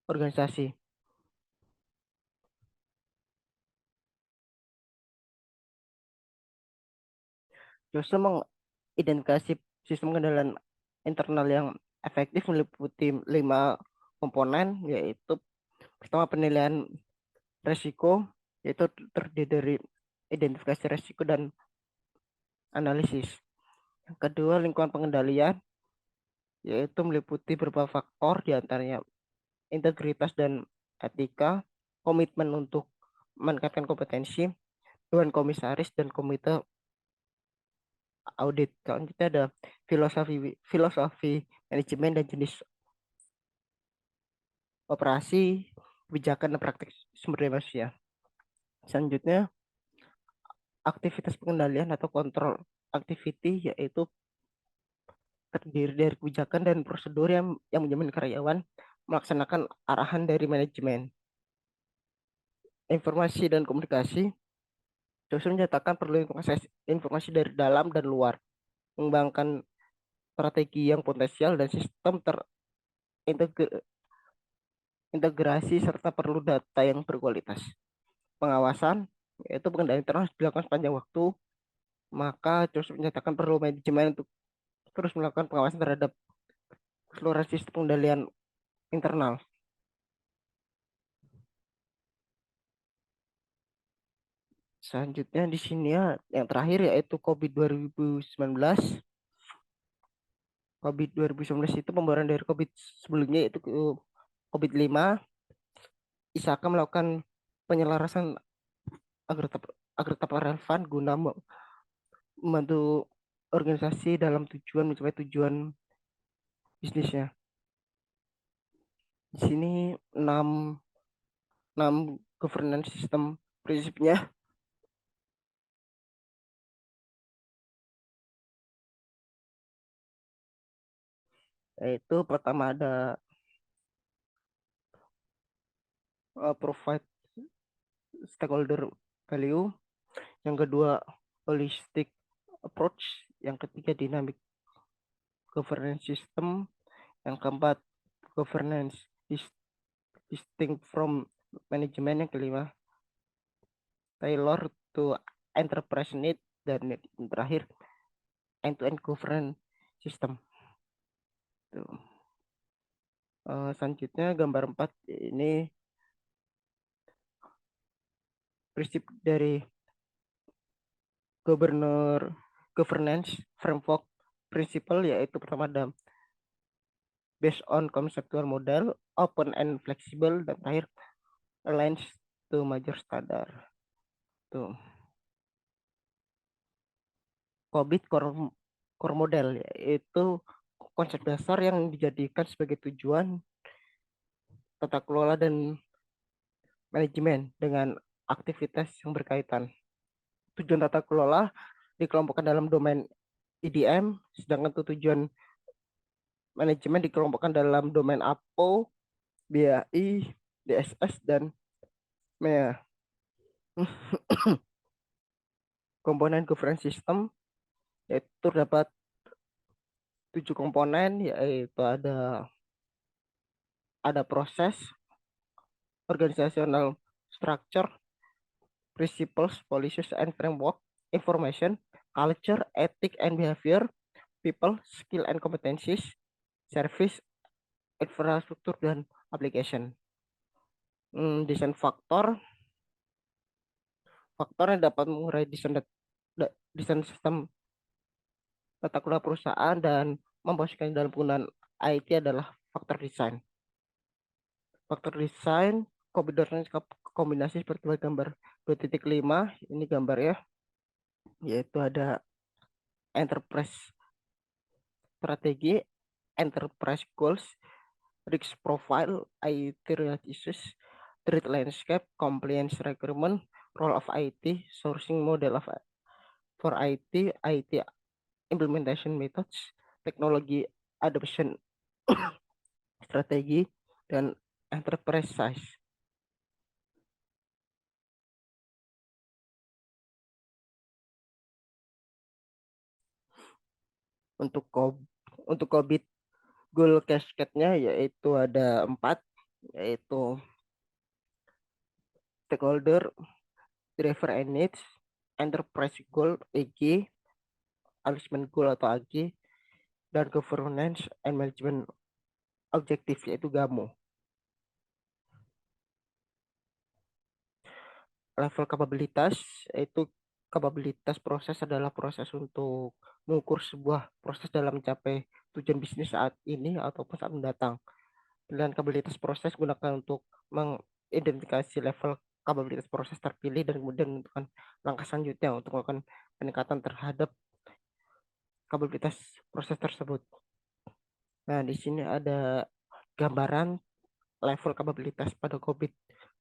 organisasi. COSO mengidentifikasi sistem pengendalian internal yang efektif meliputi 5 komponen, yaitu pertama penilaian resiko, yaitu terdiri dari identifikasi resiko dan analisis. Yang kedua, lingkungan pengendalian, yaitu meliputi beberapa faktor, diantaranya integritas dan etika, komitmen untuk meningkatkan kompetensi, dewan komisaris, dan komite audit. Selanjutnya ada filosofi filosofi manajemen dan jenis operasi, kebijakan, dan praktik sumber daya manusia. Selanjutnya, aktivitas pengendalian atau kontrol activity yaitu terdiri dari kebijakan dan prosedur yang menjamin karyawan melaksanakan arahan dari manajemen. Informasi dan komunikasi, dosen menyatakan perlu informasi dari dalam dan luar, mengembangkan strategi yang potensial dan sistem terintegrasi serta perlu data yang berkualitas. Pengawasan, yaitu pengendalian terus dilakukan sepanjang waktu, maka terus menyatakan perlu manajemen untuk terus melakukan pengawasan terhadap keseluruhan sistem pengendalian internal. Selanjutnya di sini ya, yang terakhir yaitu COVID 2019. COVID 2019 itu pembaruan dari COVID sebelumnya yaitu COVID 5. ISAKA melakukan penyelarasan agar tetap agar tetap relevan guna membantu organisasi dalam tujuan mencapai tujuan bisnisnya. Di sini 6 6 governance system prinsipnya, yaitu pertama ada provide stakeholder value, yang kedua holistic approach, yang ketiga dynamic governance system, yang keempat governance distinct from management, yang kelima tailor to enterprise need, dan yang terakhir end-to-end governance system. Tuh. Selanjutnya gambar 4 ini prinsip dari governance framework principle, yaitu pertama ada based on conceptual model, open and flexible, dan terakhir aligns to major standard. Tuh. COBIT core model, yaitu konsep dasar yang dijadikan sebagai tujuan tata kelola dan manajemen dengan aktivitas yang berkaitan. Tujuan tata kelola dikelompokkan dalam domain IDM, sedangkan tujuan manajemen dikelompokkan dalam domain APO, BAI, DSS, dan MEA. Komponen governance system yaitu terdapat 7 komponen, yaitu ada proses, organizational structure, principles, policies and framework, information, culture, ethic and behavior, people, skill and competencies, service, infrastruktur, dan application. Desain faktor yang dapat mengurai desain sistem tata kelola perusahaan dan memposisikan dalam penggunaan IT adalah faktor desain. Faktor desain kombinasi seperti gambar 2.5, ini gambar ya, yaitu ada enterprise strategi, enterprise goals, risk profile, IT related issues, threat landscape, compliance requirement, role of IT, sourcing model for IT implementation methods, teknologi adoption strategi, dan enterprise size. Untuk untuk COVID goal cascade-nya yaitu ada 4, yaitu stakeholder, driver and needs, enterprise goal EG, alignment goal atau AG, dan governance and management objective yaitu GAMO. Level kapabilitas yaitu kapabilitas proses adalah proses untuk mengukur sebuah proses dalam mencapai tujuan bisnis saat ini ataupun saat mendatang. Pilihan kapabilitas proses gunakan untuk mengidentifikasi level kapabilitas proses terpilih dan kemudian menentukan langkah selanjutnya untuk melakukan peningkatan terhadap kapabilitas proses tersebut. Nah, di sini ada gambaran level kapabilitas pada COVID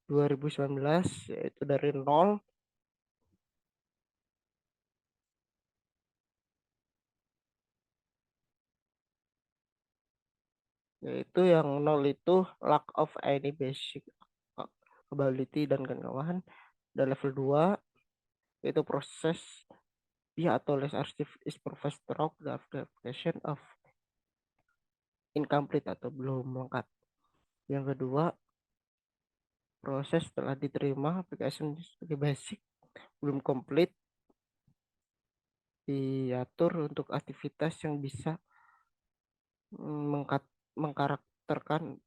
2019, yaitu dari 0 yaitu yang 0 itu lack of any basic capability dan kawan-kawan. Dan level 2 yaitu proses atau less active is provide stroke the application of incomplete atau belum lengkap. Yang kedua, proses telah diterima application sebagai basic belum complete, diatur untuk aktivitas yang bisa mengkarakterkan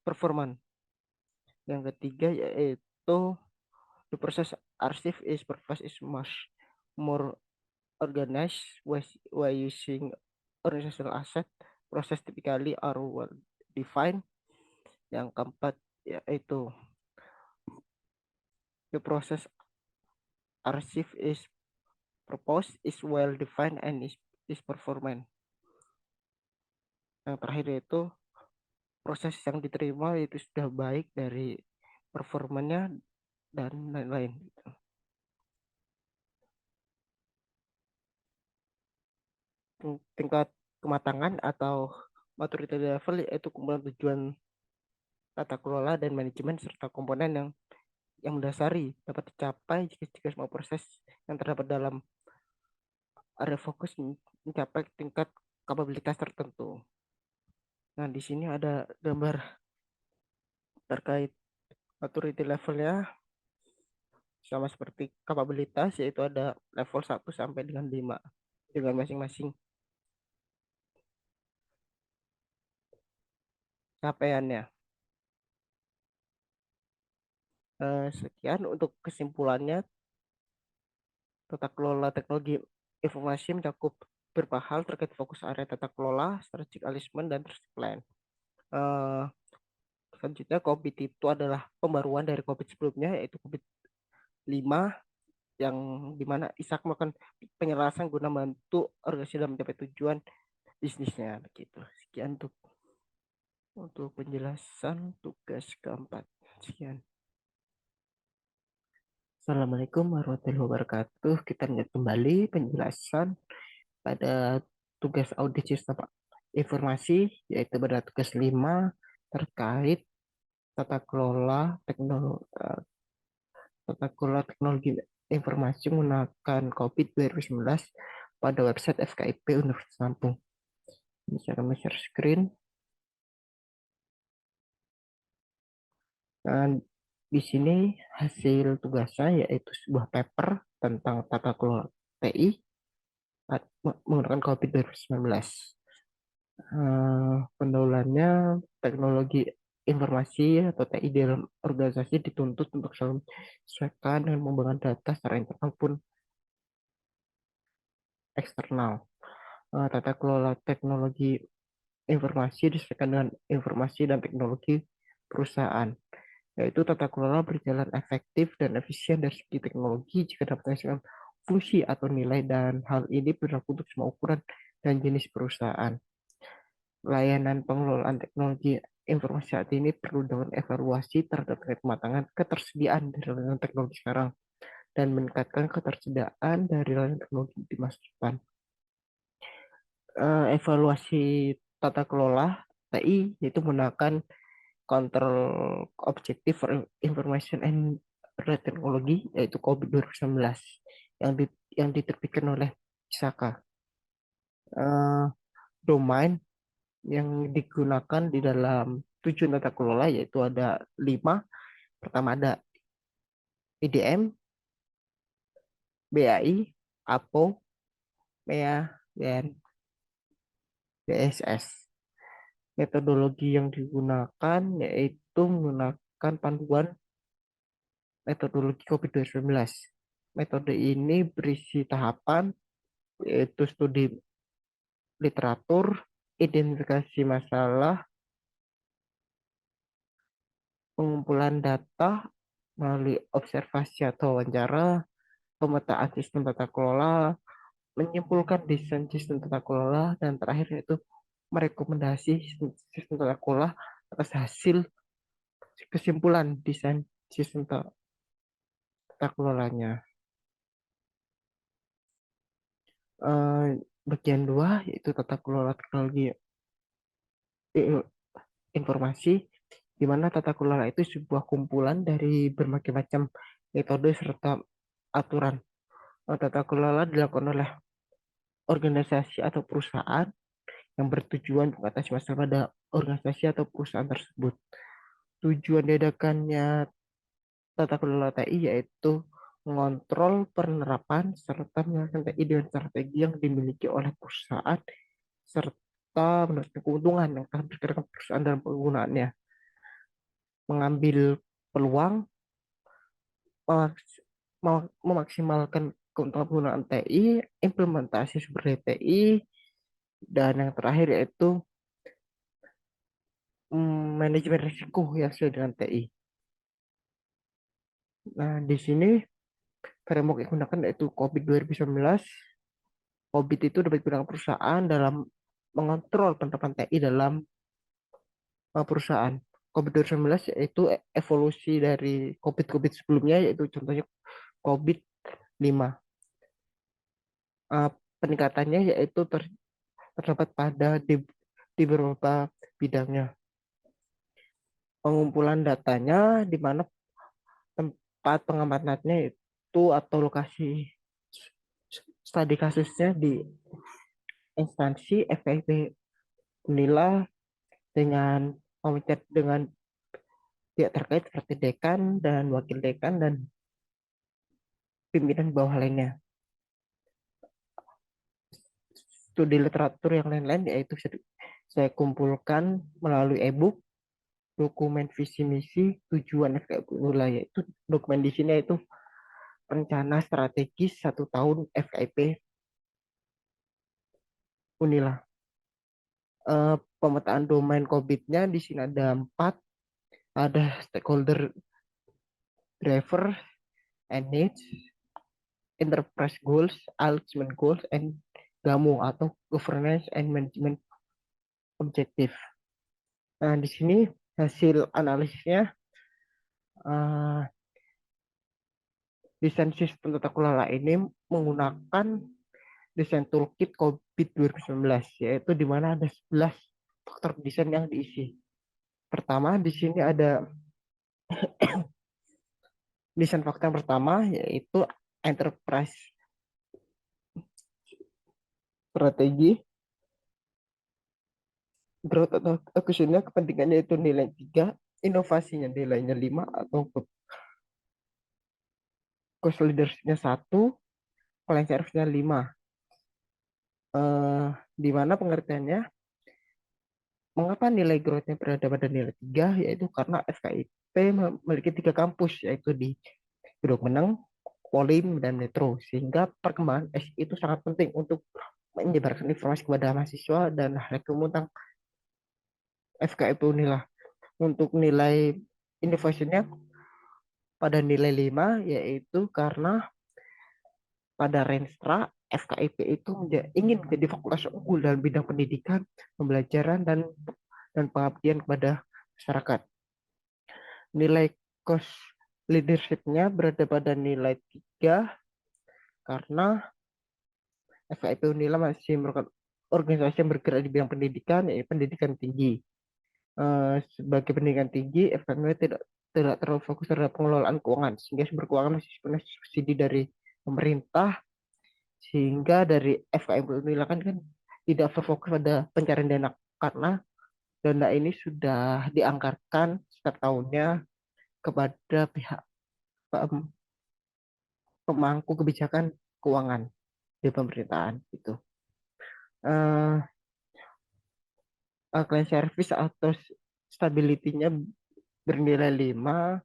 performan. Yang ketiga yaitu the process archive is purpose is much more organized while using organizational asset. Proses typically are well defined. Yang keempat yaitu The process archive is proposed is well defined and is performant. Yang terakhir yaitu proses yang diterima itu sudah baik dari performanya dan lain-lain. Tingkat kematangan atau maturity level yaitu kumpulan tujuan tata kelola dan manajemen serta komponen yang mendasari dapat dicapai jika semua proses yang terdapat dalam area fokus mencapai tingkat kapabilitas tertentu. Nah, di sini ada gambar terkait maturity levelnya sama seperti kapabilitas, yaitu ada level 1 sampai dengan 5 dengan masing-masing capaiannya. Sekian untuk kesimpulannya. Tata kelola teknologi informasi mencakup beberapa hal terkait fokus area tata kelola, strategic alignment, dan risk plan. Eh, Selanjutnya, COVID itu adalah pembaruan dari COVID sebelumnya, yaitu COVID 5, yang dimana ISAK melakukan penyelesaian guna membantu organisasi dalam mencapai tujuan bisnisnya. Begitu. Sekian untuk penjelasan tugas keempat. Sekian. Assalamualaikum warahmatullahi wabarakatuh. Kita lihat kembali penjelasan pada tugas audit sistem informasi, yaitu pada tugas 5 terkait tata kelola teknologi informasi menggunakan COVID 2019 pada website FKIP Universitas Lampung. Ini cara share screen. Dan di sini hasil tugasnya yaitu sebuah paper tentang tata kelola TI menggunakan COVID 2019. Pendahuluannya, teknologi informasi atau TI dalam organisasi dituntut untuk selalu menyesuaikan dengan pengembangan data secara internal pun eksternal. Tata kelola teknologi informasi disesuaikan dengan informasi dan teknologi perusahaan, yaitu tata kelola berjalan efektif dan efisien dari segi teknologi jika dapat menghasilkan fungsi atau nilai, dan hal ini berlaku untuk semua ukuran dan jenis perusahaan. Layanan pengelolaan teknologi informasi saat ini perlu dengan evaluasi terhadap kematangan ketersediaan dari layanan teknologi sekarang dan meningkatkan ketersediaan dari layanan teknologi di masa depan. Evaluasi tata kelola TI yaitu menggunakan Control Objective for Information and Technology, yaitu COVID 2019 yang diterbitkan oleh ISAKA. Domain yang digunakan di dalam tujuan tata kelola yaitu ada 5. Pertama ada IDM, BAI, APO, MEA, dan DSS. Metodologi yang digunakan yaitu menggunakan panduan metodologi COVID 2019. Metode ini berisi tahapan yaitu studi literatur, identifikasi masalah, pengumpulan data melalui observasi atau wawancara, pemetaan sistem tata kelola, menyimpulkan desain sistem tata kelola, dan terakhir yaitu merekomendasi sistem tata kelola atas hasil kesimpulan desain sistem tata kelolanya. Bagian 2 yaitu tata kelola teknologi informasi, di mana tata kelola itu sebuah kumpulan dari berbagai macam metode serta aturan. Tata kelola dilakukan oleh organisasi atau perusahaan yang bertujuan mengatasi masalah pada organisasi atau perusahaan tersebut. Tujuan diadakannya tata kelola TI yaitu mengontrol penerapan serta menjalankan TI dengan strategi yang dimiliki oleh perusahaan serta mendapatkan keuntungan yang akan diberikan perusahaan dalam penggunaannya. Mengambil peluang memaksimalkan keuntungan penggunaan TI, implementasi sumber daya TI, dan yang terakhir yaitu manajemen risiko yang sesuai dengan TI. Nah, di sini framework yang digunakan yaitu COVID 2019. COVID itu dapat digunakan perusahaan dalam mengontrol penerapan TI dalam perusahaan. COVID 2019 yaitu evolusi dari COVID-COVID sebelumnya, yaitu contohnya COVID 5. Eh, Peningkatannya yaitu terdapat di beberapa bidangnya. Pengumpulan datanya di mana tempat pengamatannya itu atau lokasi studi kasusnya di instansi FIP Unila dengan komited dengan pihak terkait seperti dekan dan wakil dekan dan pimpinan bawah lainnya. Studi literatur yang lain-lain yaitu saya kumpulkan melalui e-book, dokumen visi misi, tujuan FKIP Unila, yaitu dokumen di sini yaitu rencana strategis 1 tahun FKIP Unila. Pemetaan domain COVID-nya di sini ada 4, ada stakeholder, driver and needs, enterprise goals, alignment goals, and GAMO atau governance and management objective. Nah, di sini hasil analisisnya, uh, desain sistem tata kelola ini menggunakan desain toolkit COVID 2019, yaitu di mana ada 11 faktor desain yang diisi. Pertama, di sini ada desain faktor yang pertama yaitu enterprise strategi, growth atau acquisitionnya kepentingannya itu nilai 3, inovasinya nilainya 5 atau cost leadership-nya 1, client service-nya 5. Di mana pengertiannya mengapa nilai growth-nya berada pada nilai 3, yaitu karena FKIP memiliki 3 kampus yaitu di Gedung Meneng, Polim, dan Metro, sehingga perkembangan SI itu sangat penting untuk menyebarkan informasi kepada mahasiswa dan rekrut tentang FKIP Unila. Untuk nilai innovasinya pada nilai 5, yaitu karena pada Renstra FKIP itu ingin menjadi fakultas unggul dalam bidang pendidikan, pembelajaran, dan pengabdian kepada masyarakat. Nilai cost leadership-nya berada pada nilai 3 karena FKIP Unila masih merupakan organisasi yang bergerak di bidang pendidikan, yaitu pendidikan tinggi. Sebagai pendidikan tinggi, FKIP tidak terlalu fokus terhadap pengelolaan keuangan, sehingga sumber keuangan masih sepenuhnya subsidi dari pemerintah, sehingga dari FKIP Unila kan tidak berfokus pada pencarian dana, karena dana ini sudah dianggarkan setiap tahunnya kepada pihak pemangku kebijakan keuangan di pemerintahan itu. Client service atau stability-nya bernilai 5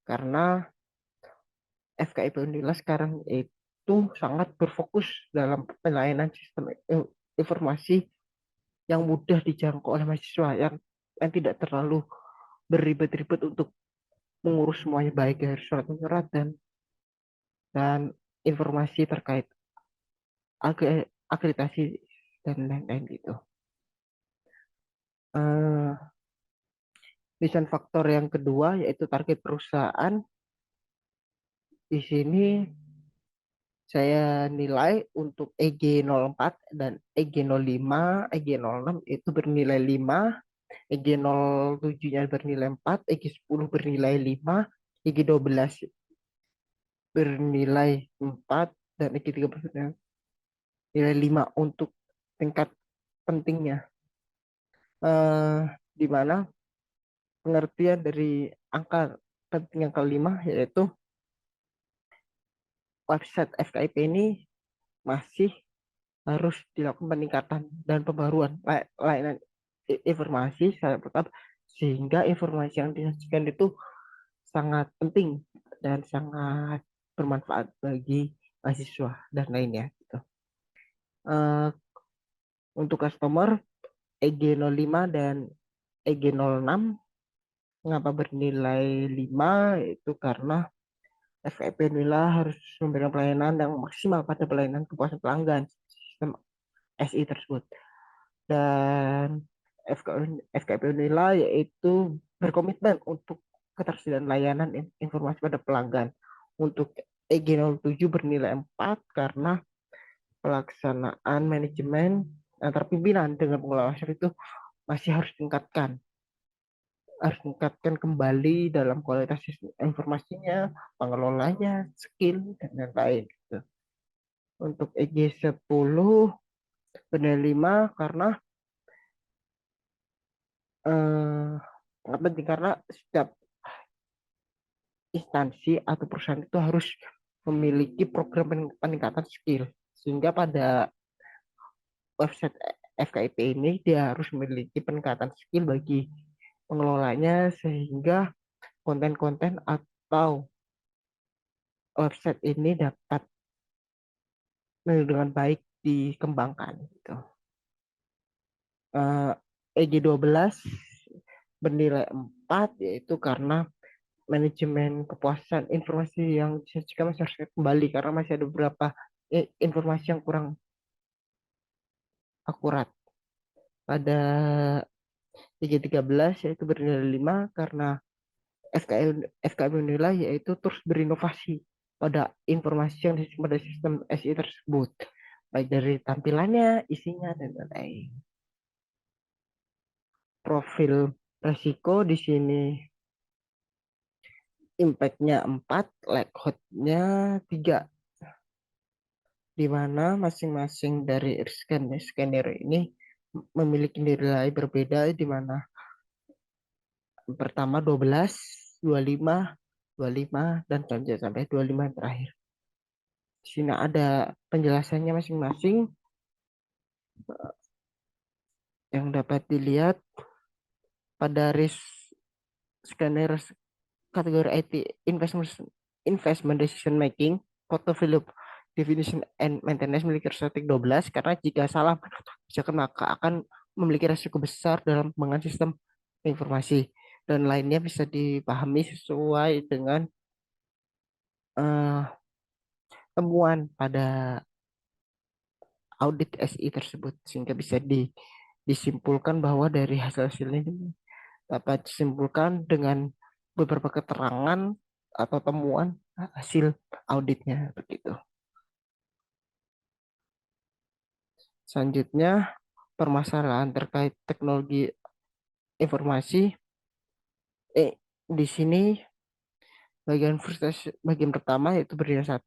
karena FKIP Unila sekarang itu sangat berfokus dalam pelayanan sistem informasi yang mudah dijangkau oleh mahasiswa, yang tidak terlalu berribet-ribet untuk mengurus semuanya, baik dari surat menyurat dan informasi terkait akreditasi dan lain-lain gitu. Desain faktor yang kedua yaitu target perusahaan. Di sini saya nilai untuk EG04 dan EG05, EG06 itu bernilai 5, EG07-nya bernilai 4, EG10 bernilai 5, EG12 bernilai 4, dan EG13 nilai 5 untuk tingkat pentingnya. Di mana pengertian dari angka penting yang kelima yaitu website FKIP ini masih harus dilakukan peningkatan dan pembaruan layanan informasi secara tetap, sehingga informasi yang disajikan itu sangat penting dan sangat bermanfaat bagi mahasiswa dan lainnya gitu. Untuk customer EG05 dan EG06 mengapa bernilai 5, itu karena FKIP inilah harus memberikan pelayanan yang maksimal pada pelayanan kepuasan pelanggan sistem SI tersebut. Dan FKIP inilah yaitu berkomitmen untuk ketersediaan layanan informasi pada pelanggan. Untuk EG07 bernilai 4 karena pelaksanaan manajemen antar pimpinan dengan pengelola itu masih harus tingkatkan kembali dalam kualitas informasinya, pengelolanya, skill, dan lain-lain. Gitu. Untuk EG10 bernilai 5 karena penting karena setiap instansi atau perusahaan itu harus memiliki program peningkatan skill sehingga pada website FKIP ini dia harus memiliki peningkatan skill bagi pengelolanya sehingga konten-konten atau website ini dapat dengan baik dikembangkan gitu. EG12 bernilai 4 yaitu karena manajemen kepuasan informasi yang disajikan masih harus kembali karena masih ada beberapa informasi yang kurang akurat. Pada EG13 yaitu bernilai 5 karena FKM menilai yaitu terus berinovasi pada informasi yang disimpan pada sistem SI tersebut, baik dari tampilannya, isinya, dan lain-lain. Profil resiko di sini impact-nya 4, likelihood-nya 3, di mana masing-masing dari skenario ini memiliki nilai berbeda, di mana pertama 12, 25, 25, dan selanjutnya sampai 25 yang terakhir. Di sini ada penjelasannya masing-masing yang dapat dilihat pada risk scanner kategori IT investment decision making, portfolio definition and maintenance memiliki statistik 12 karena jika salah kebijakan maka akan memiliki resiko besar dalam pengembangan sistem informasi dan lainnya bisa dipahami sesuai dengan uh, temuan pada audit SI tersebut sehingga bisa disimpulkan bahwa dari hasil-hasil ini dapat disimpulkan dengan beberapa keterangan atau temuan hasil auditnya begitu. Selanjutnya permasalahan terkait teknologi informasi. Di sini bagian pertama yaitu bernilai 1,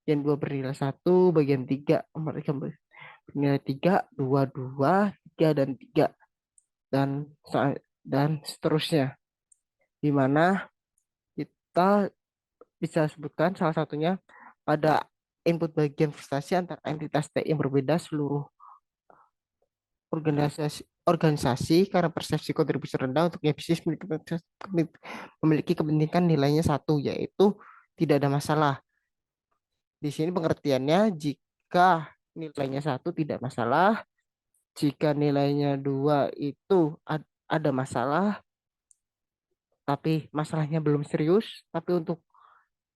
bagian 2 bernilai 1, bagian 3 mereka bernilai 3, 2, 2, 3, dan 3 dan seterusnya. Di mana kita bisa sebutkan salah satunya pada input bagian frustasi antar entitas TI yang berbeda seluruh organisasi karena persepsi kontribusi rendah untuk bisnis memiliki kepentingan nilainya 1 yaitu tidak ada masalah. Di sini pengertiannya jika nilainya 1 tidak masalah, jika nilainya 2 itu ada masalah, tapi masalahnya belum serius, tapi untuk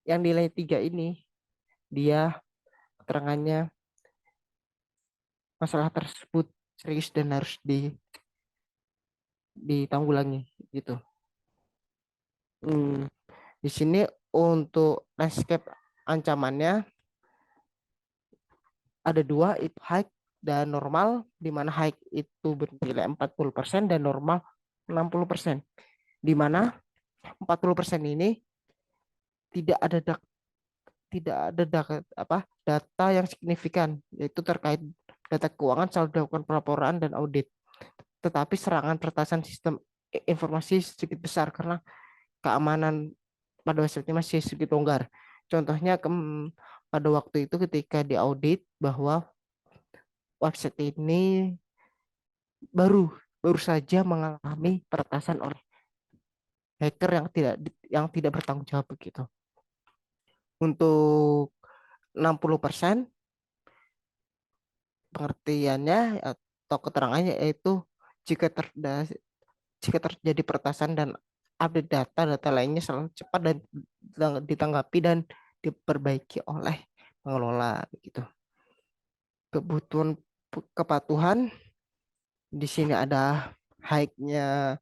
yang nilai 3 ini dia keterangannya masalah tersebut serius dan harus ditanggulangi gitu. Di sini untuk landscape ancamannya ada 2, itu high dan normal, di mana high itu bernilai 40% dan normal 60%. Di mana 40% ini tidak ada data yang signifikan, yaitu terkait data keuangan selalu dilakukan pelaporan dan audit. Tetapi serangan peretasan sistem informasi sedikit besar karena keamanan pada website masih sedikit longgar. Contohnya pada waktu itu ketika diaudit bahwa website ini baru baru saja mengalami peretasan oleh hacker yang tidak bertanggung jawab begitu. Untuk 60% pengertiannya atau keterangannya yaitu jika terjadi peretasan dan update data lainnya selalu cepat dan ditanggapi dan diperbaiki oleh pengelola gitu. Kebutuhan kepatuhan di sini ada high-nya,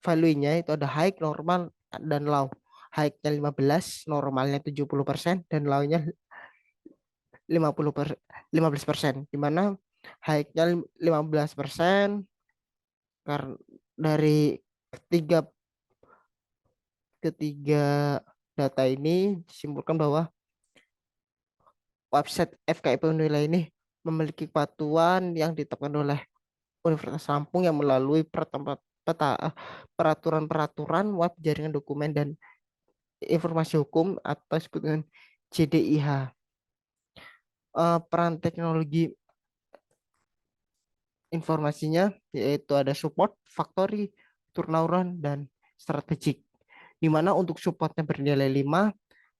value-nya itu ada high, normal, dan low. High-nya 15, normalnya 70%, dan low-nya 15%. Di mana high-nya 15% karena dari ketiga ketiga data ini disimpulkan bahwa website FKIP Unila ini memiliki kepatuhan yang ditetapkan oleh Universitas Lampung yang melalui peraturan-peraturan web jaringan dokumen dan informasi hukum atau disebut dengan JDIH. Peran teknologi informasinya yaitu ada support, factory, turnaround, dan strategik. Di mana untuk supportnya bernilai 5,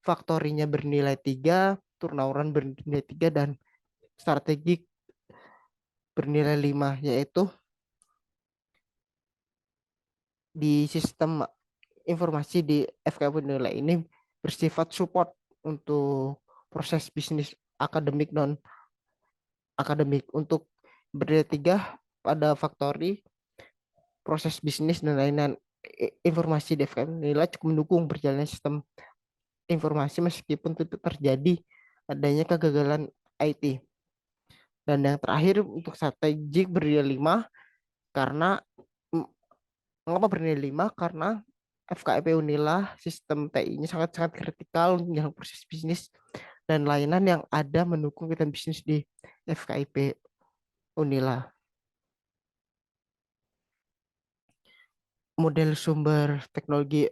factory-nya bernilai 3, turnaround bernilai 3, dan strategik bernilai 5, yaitu di sistem informasi di FKP nilai ini bersifat support untuk proses bisnis akademik non akademik. Untuk bernilai 3 pada factory, proses bisnis dan lain-lain, informasi di FKP nilai cukup mendukung berjalannya sistem informasi meskipun itu terjadi adanya kegagalan IT. Dan yang terakhir untuk strategik bernilai 5 karena mengapa bernilai 5? Karena FKIP Unila sistem TI-nya sangat-sangat kritikal dalam proses bisnis dan layanan yang ada mendukung kegiatan bisnis di FKIP Unila. Model sumber teknologi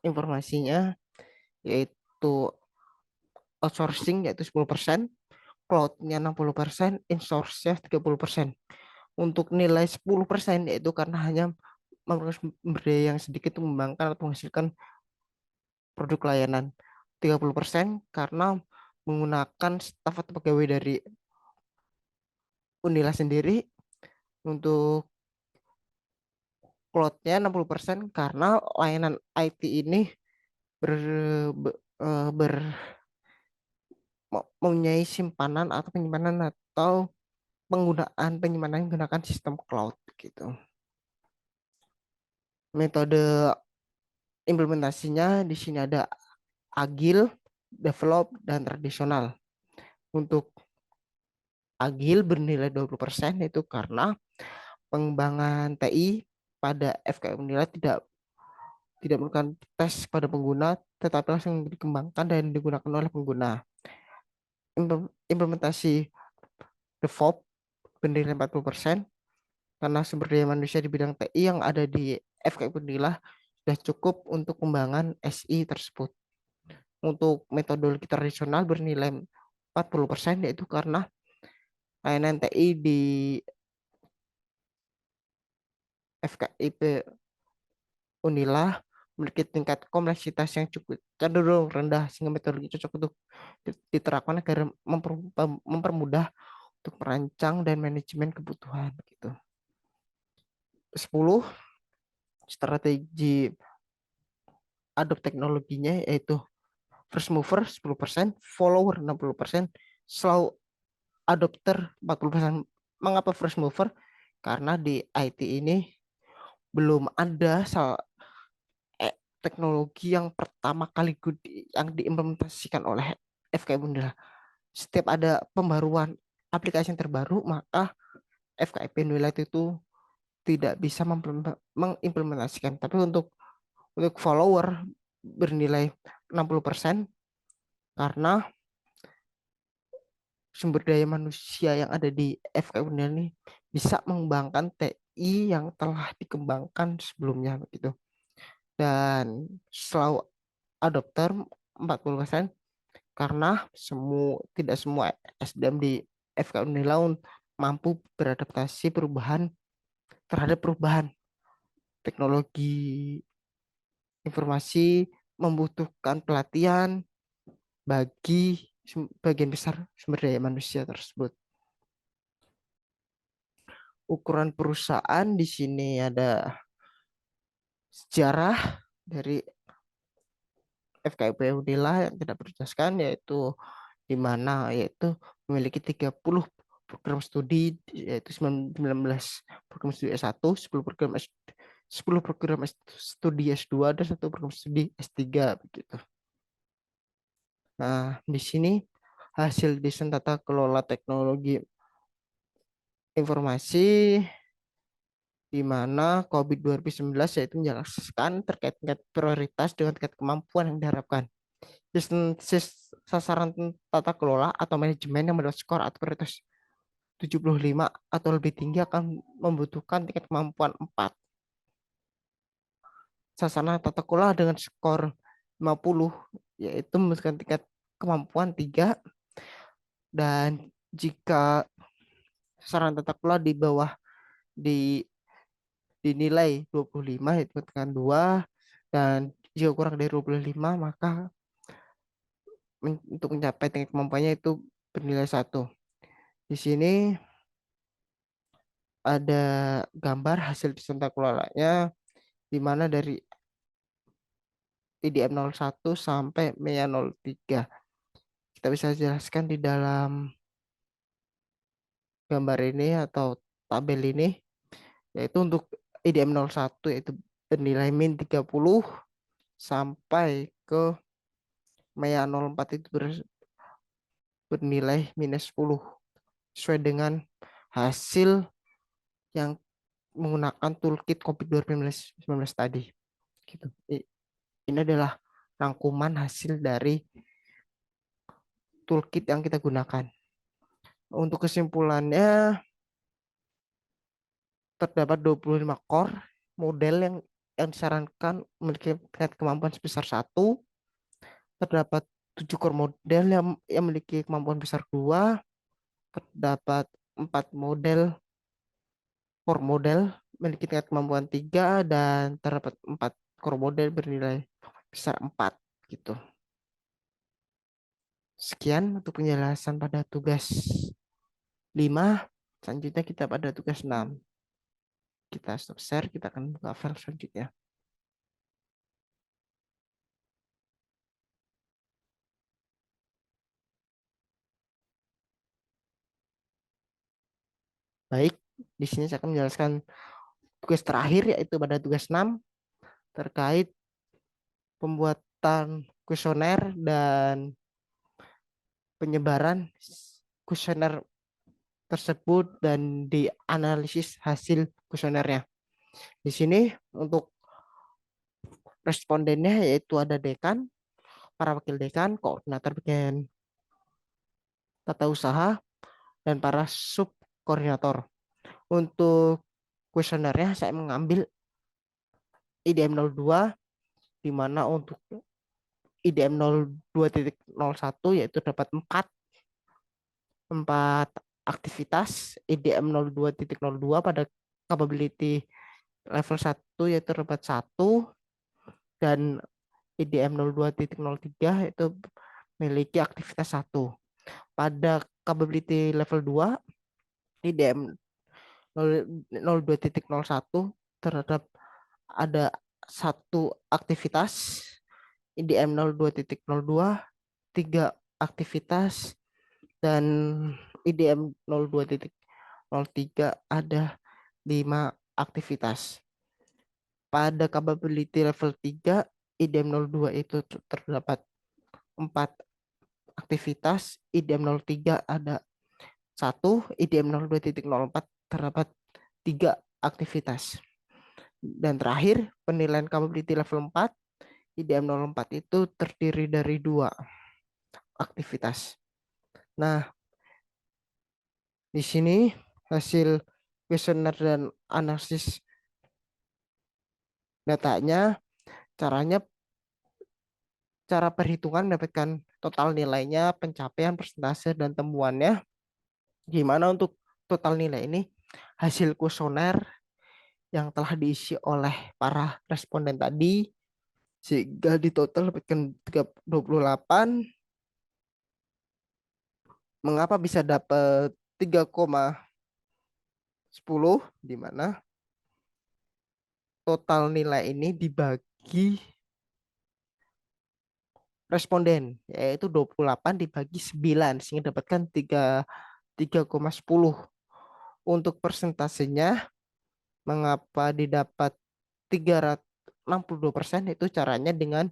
informasinya yaitu outsourcing yaitu 10%, cloud-nya 60%, in-source-nya 30%. Untuk nilai 10% yaitu karena hanya memerlukan sumber daya yang sedikit untuk mengembangkan atau menghasilkan produk layanan. 30% karena menggunakan staf atau pegawai dari Unila sendiri. Untuk cloud-nya 60% karena layanan IT ini ber, mempunyai simpanan atau penyimpanan atau penggunaan penyimpanan menggunakan sistem cloud gitu. Metode implementasinya di sini ada agile, develop, dan tradisional. Untuk agile bernilai 20% itu karena pengembangan TI pada FKM nilai tidak melakukan tes pada pengguna, tetapi langsung dikembangkan dan digunakan oleh pengguna. Implementasi DevOps bernilai 40% karena sumber daya manusia di bidang TI yang ada di FKM Unila sudah cukup untuk pengembangan SI tersebut. Untuk metodologi tradisional bernilai 40% yaitu karena layanan TI di FKIP Unila memiliki tingkat kompleksitas yang cukup cenderung rendah sehingga metodologi cocok untuk diterapkan agar mempermudah untuk merancang dan manajemen kebutuhan gitu. 10 strategi adopt teknologinya yaitu first mover 10%, follower 60%, slow adopter 40%. Mengapa first mover? Karena di IT ini belum ada teknologi yang pertama kali yang diimplementasikan oleh FKM Unila. Setiap ada pembaruan aplikasi yang terbaru, maka FKIP Unila itu tidak bisa mengimplementasikan. Tapi untuk follower bernilai 60% karena sumber daya manusia yang ada di FKIP Unila ini bisa mengembangkan TI yang telah dikembangkan sebelumnya begitu. Dan slow adopter 40% karena tidak semua SDM di FK Unila mampu beradaptasi terhadap perubahan teknologi informasi, membutuhkan pelatihan bagi bagian besar sumber daya manusia tersebut. Ukuran perusahaan di sini ada sejarah dari FKIP Unila yang tidak berdasarkan yaitu di mana yaitu memiliki 30 program studi yaitu 19 program studi S1, 10 program studi S2 dan satu program studi S3 begitu. Nah, di sini hasil desain tata kelola teknologi informasi di mana COVID 2019 yaitu menjelaskan terkait tingkat prioritas dengan tingkat kemampuan yang diharapkan. Sasaran tata kelola atau manajemen yang mendapat skor atau prioritas 75 atau lebih tinggi akan membutuhkan tingkat kemampuan 4. Sasaran tata kelola dengan skor 50 yaitu membutuhkan tingkat kemampuan 3, dan jika sasaran tata kelola di bawah di dinilai 25 yaitu tekan 2, dan jika kurang dari 25 maka untuk mencapai tingkat kemampuannya itu bernilai 1. Di sini ada gambar hasil desain tata kelolanya di mana dari IDM 01 sampai MEA 03. Kita bisa jelaskan di dalam gambar ini atau tabel ini, yaitu untuk IDM 01 yaitu bernilai min 30 sampai ke MEA 04 itu bernilai minus 10 sesuai dengan hasil yang menggunakan toolkit COVID 2019 tadi. Gitu. Ini adalah rangkuman hasil dari toolkit yang kita gunakan. Untuk kesimpulannya, terdapat 25 core model yang disarankan memiliki tingkat kemampuan sebesar 1. Terdapat 7 core model yang memiliki kemampuan besar 2. Terdapat 4 model core model memiliki tingkat kemampuan 3, dan terdapat 4 core model bernilai besar 4 gitu. Sekian untuk penjelasan pada tugas 5. Selanjutnya kita pada tugas 6. Kita stop share, kita akan buka file selanjutnya. Baik, di sini saya akan menjelaskan tugas terakhir yaitu pada tugas 6 terkait pembuatan kuesioner dan penyebaran kuesioner tersebut dan dianalisis hasil kuesionernya. Di sini untuk respondennya yaitu ada dekan, para wakil dekan, koordinator bagian tata usaha, dan para subkoordinator. Untuk kuesionernya saya mengambil IDM 02 di mana untuk IDM 02.01 yaitu dapat 4 aktivitas, IDM 02.02 pada capability level 1 yaitu dapat 1, dan IDM 02.03 itu memiliki aktivitas 1. Pada capability level 2 IDM 02.01 terhadap ada 1 aktivitas, IDM 02.02 3 aktivitas, dan IDM 02.03 ada 5 aktivitas. Pada capability level 3 IDM 02 itu terdapat 4 aktivitas, IDM 03 ada 1, IDM 02.04 terdapat 3 aktivitas. Dan terakhir, penilaian capability level 4 IDM 04 itu terdiri dari 2 aktivitas. Nah, di sini hasil kuesioner dan analisis datanya, caranya cara perhitungan mendapatkan total nilainya, pencapaian, persentase, dan temuannya. Gimana untuk total nilai ini? Hasil kuesioner yang telah diisi oleh para responden tadi, sehingga di total dapatkan 28. Mengapa bisa dapat 3,10, di mana total nilai ini dibagi responden, yaitu 28 dibagi 9 sehingga dapatkan 3,10. Untuk persentasenya, mengapa didapat 362%, itu caranya dengan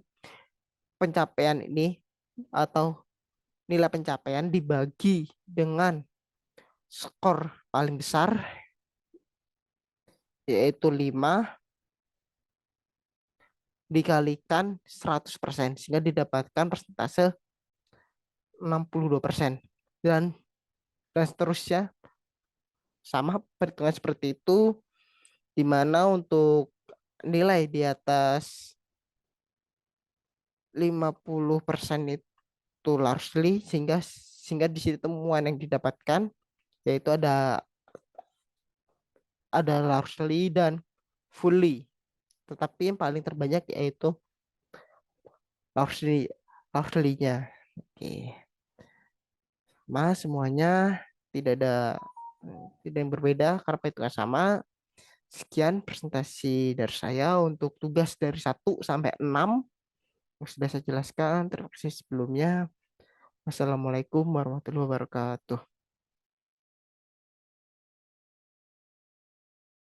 pencapaian ini atau nilai pencapaian dibagi dengan skor paling besar, yaitu 5 dikalikan 100%, sehingga didapatkan persentase 62%. Dan seterusnya sama perhitungan seperti itu, di mana untuk nilai di atas 50% itu largely, sehingga sehingga di situ temuan yang didapatkan yaitu ada largely dan fully. Tetapi yang paling terbanyak yaitu largely largely-nya. Oke. Mas semuanya tidak ada tidak yang berbeda karena perhitungan sama. Sekian presentasi dari saya untuk tugas dari 1 sampai 6 yang sudah saya jelaskan. Terima kasih sebelumnya. Wassalamualaikum warahmatullahi wabarakatuh.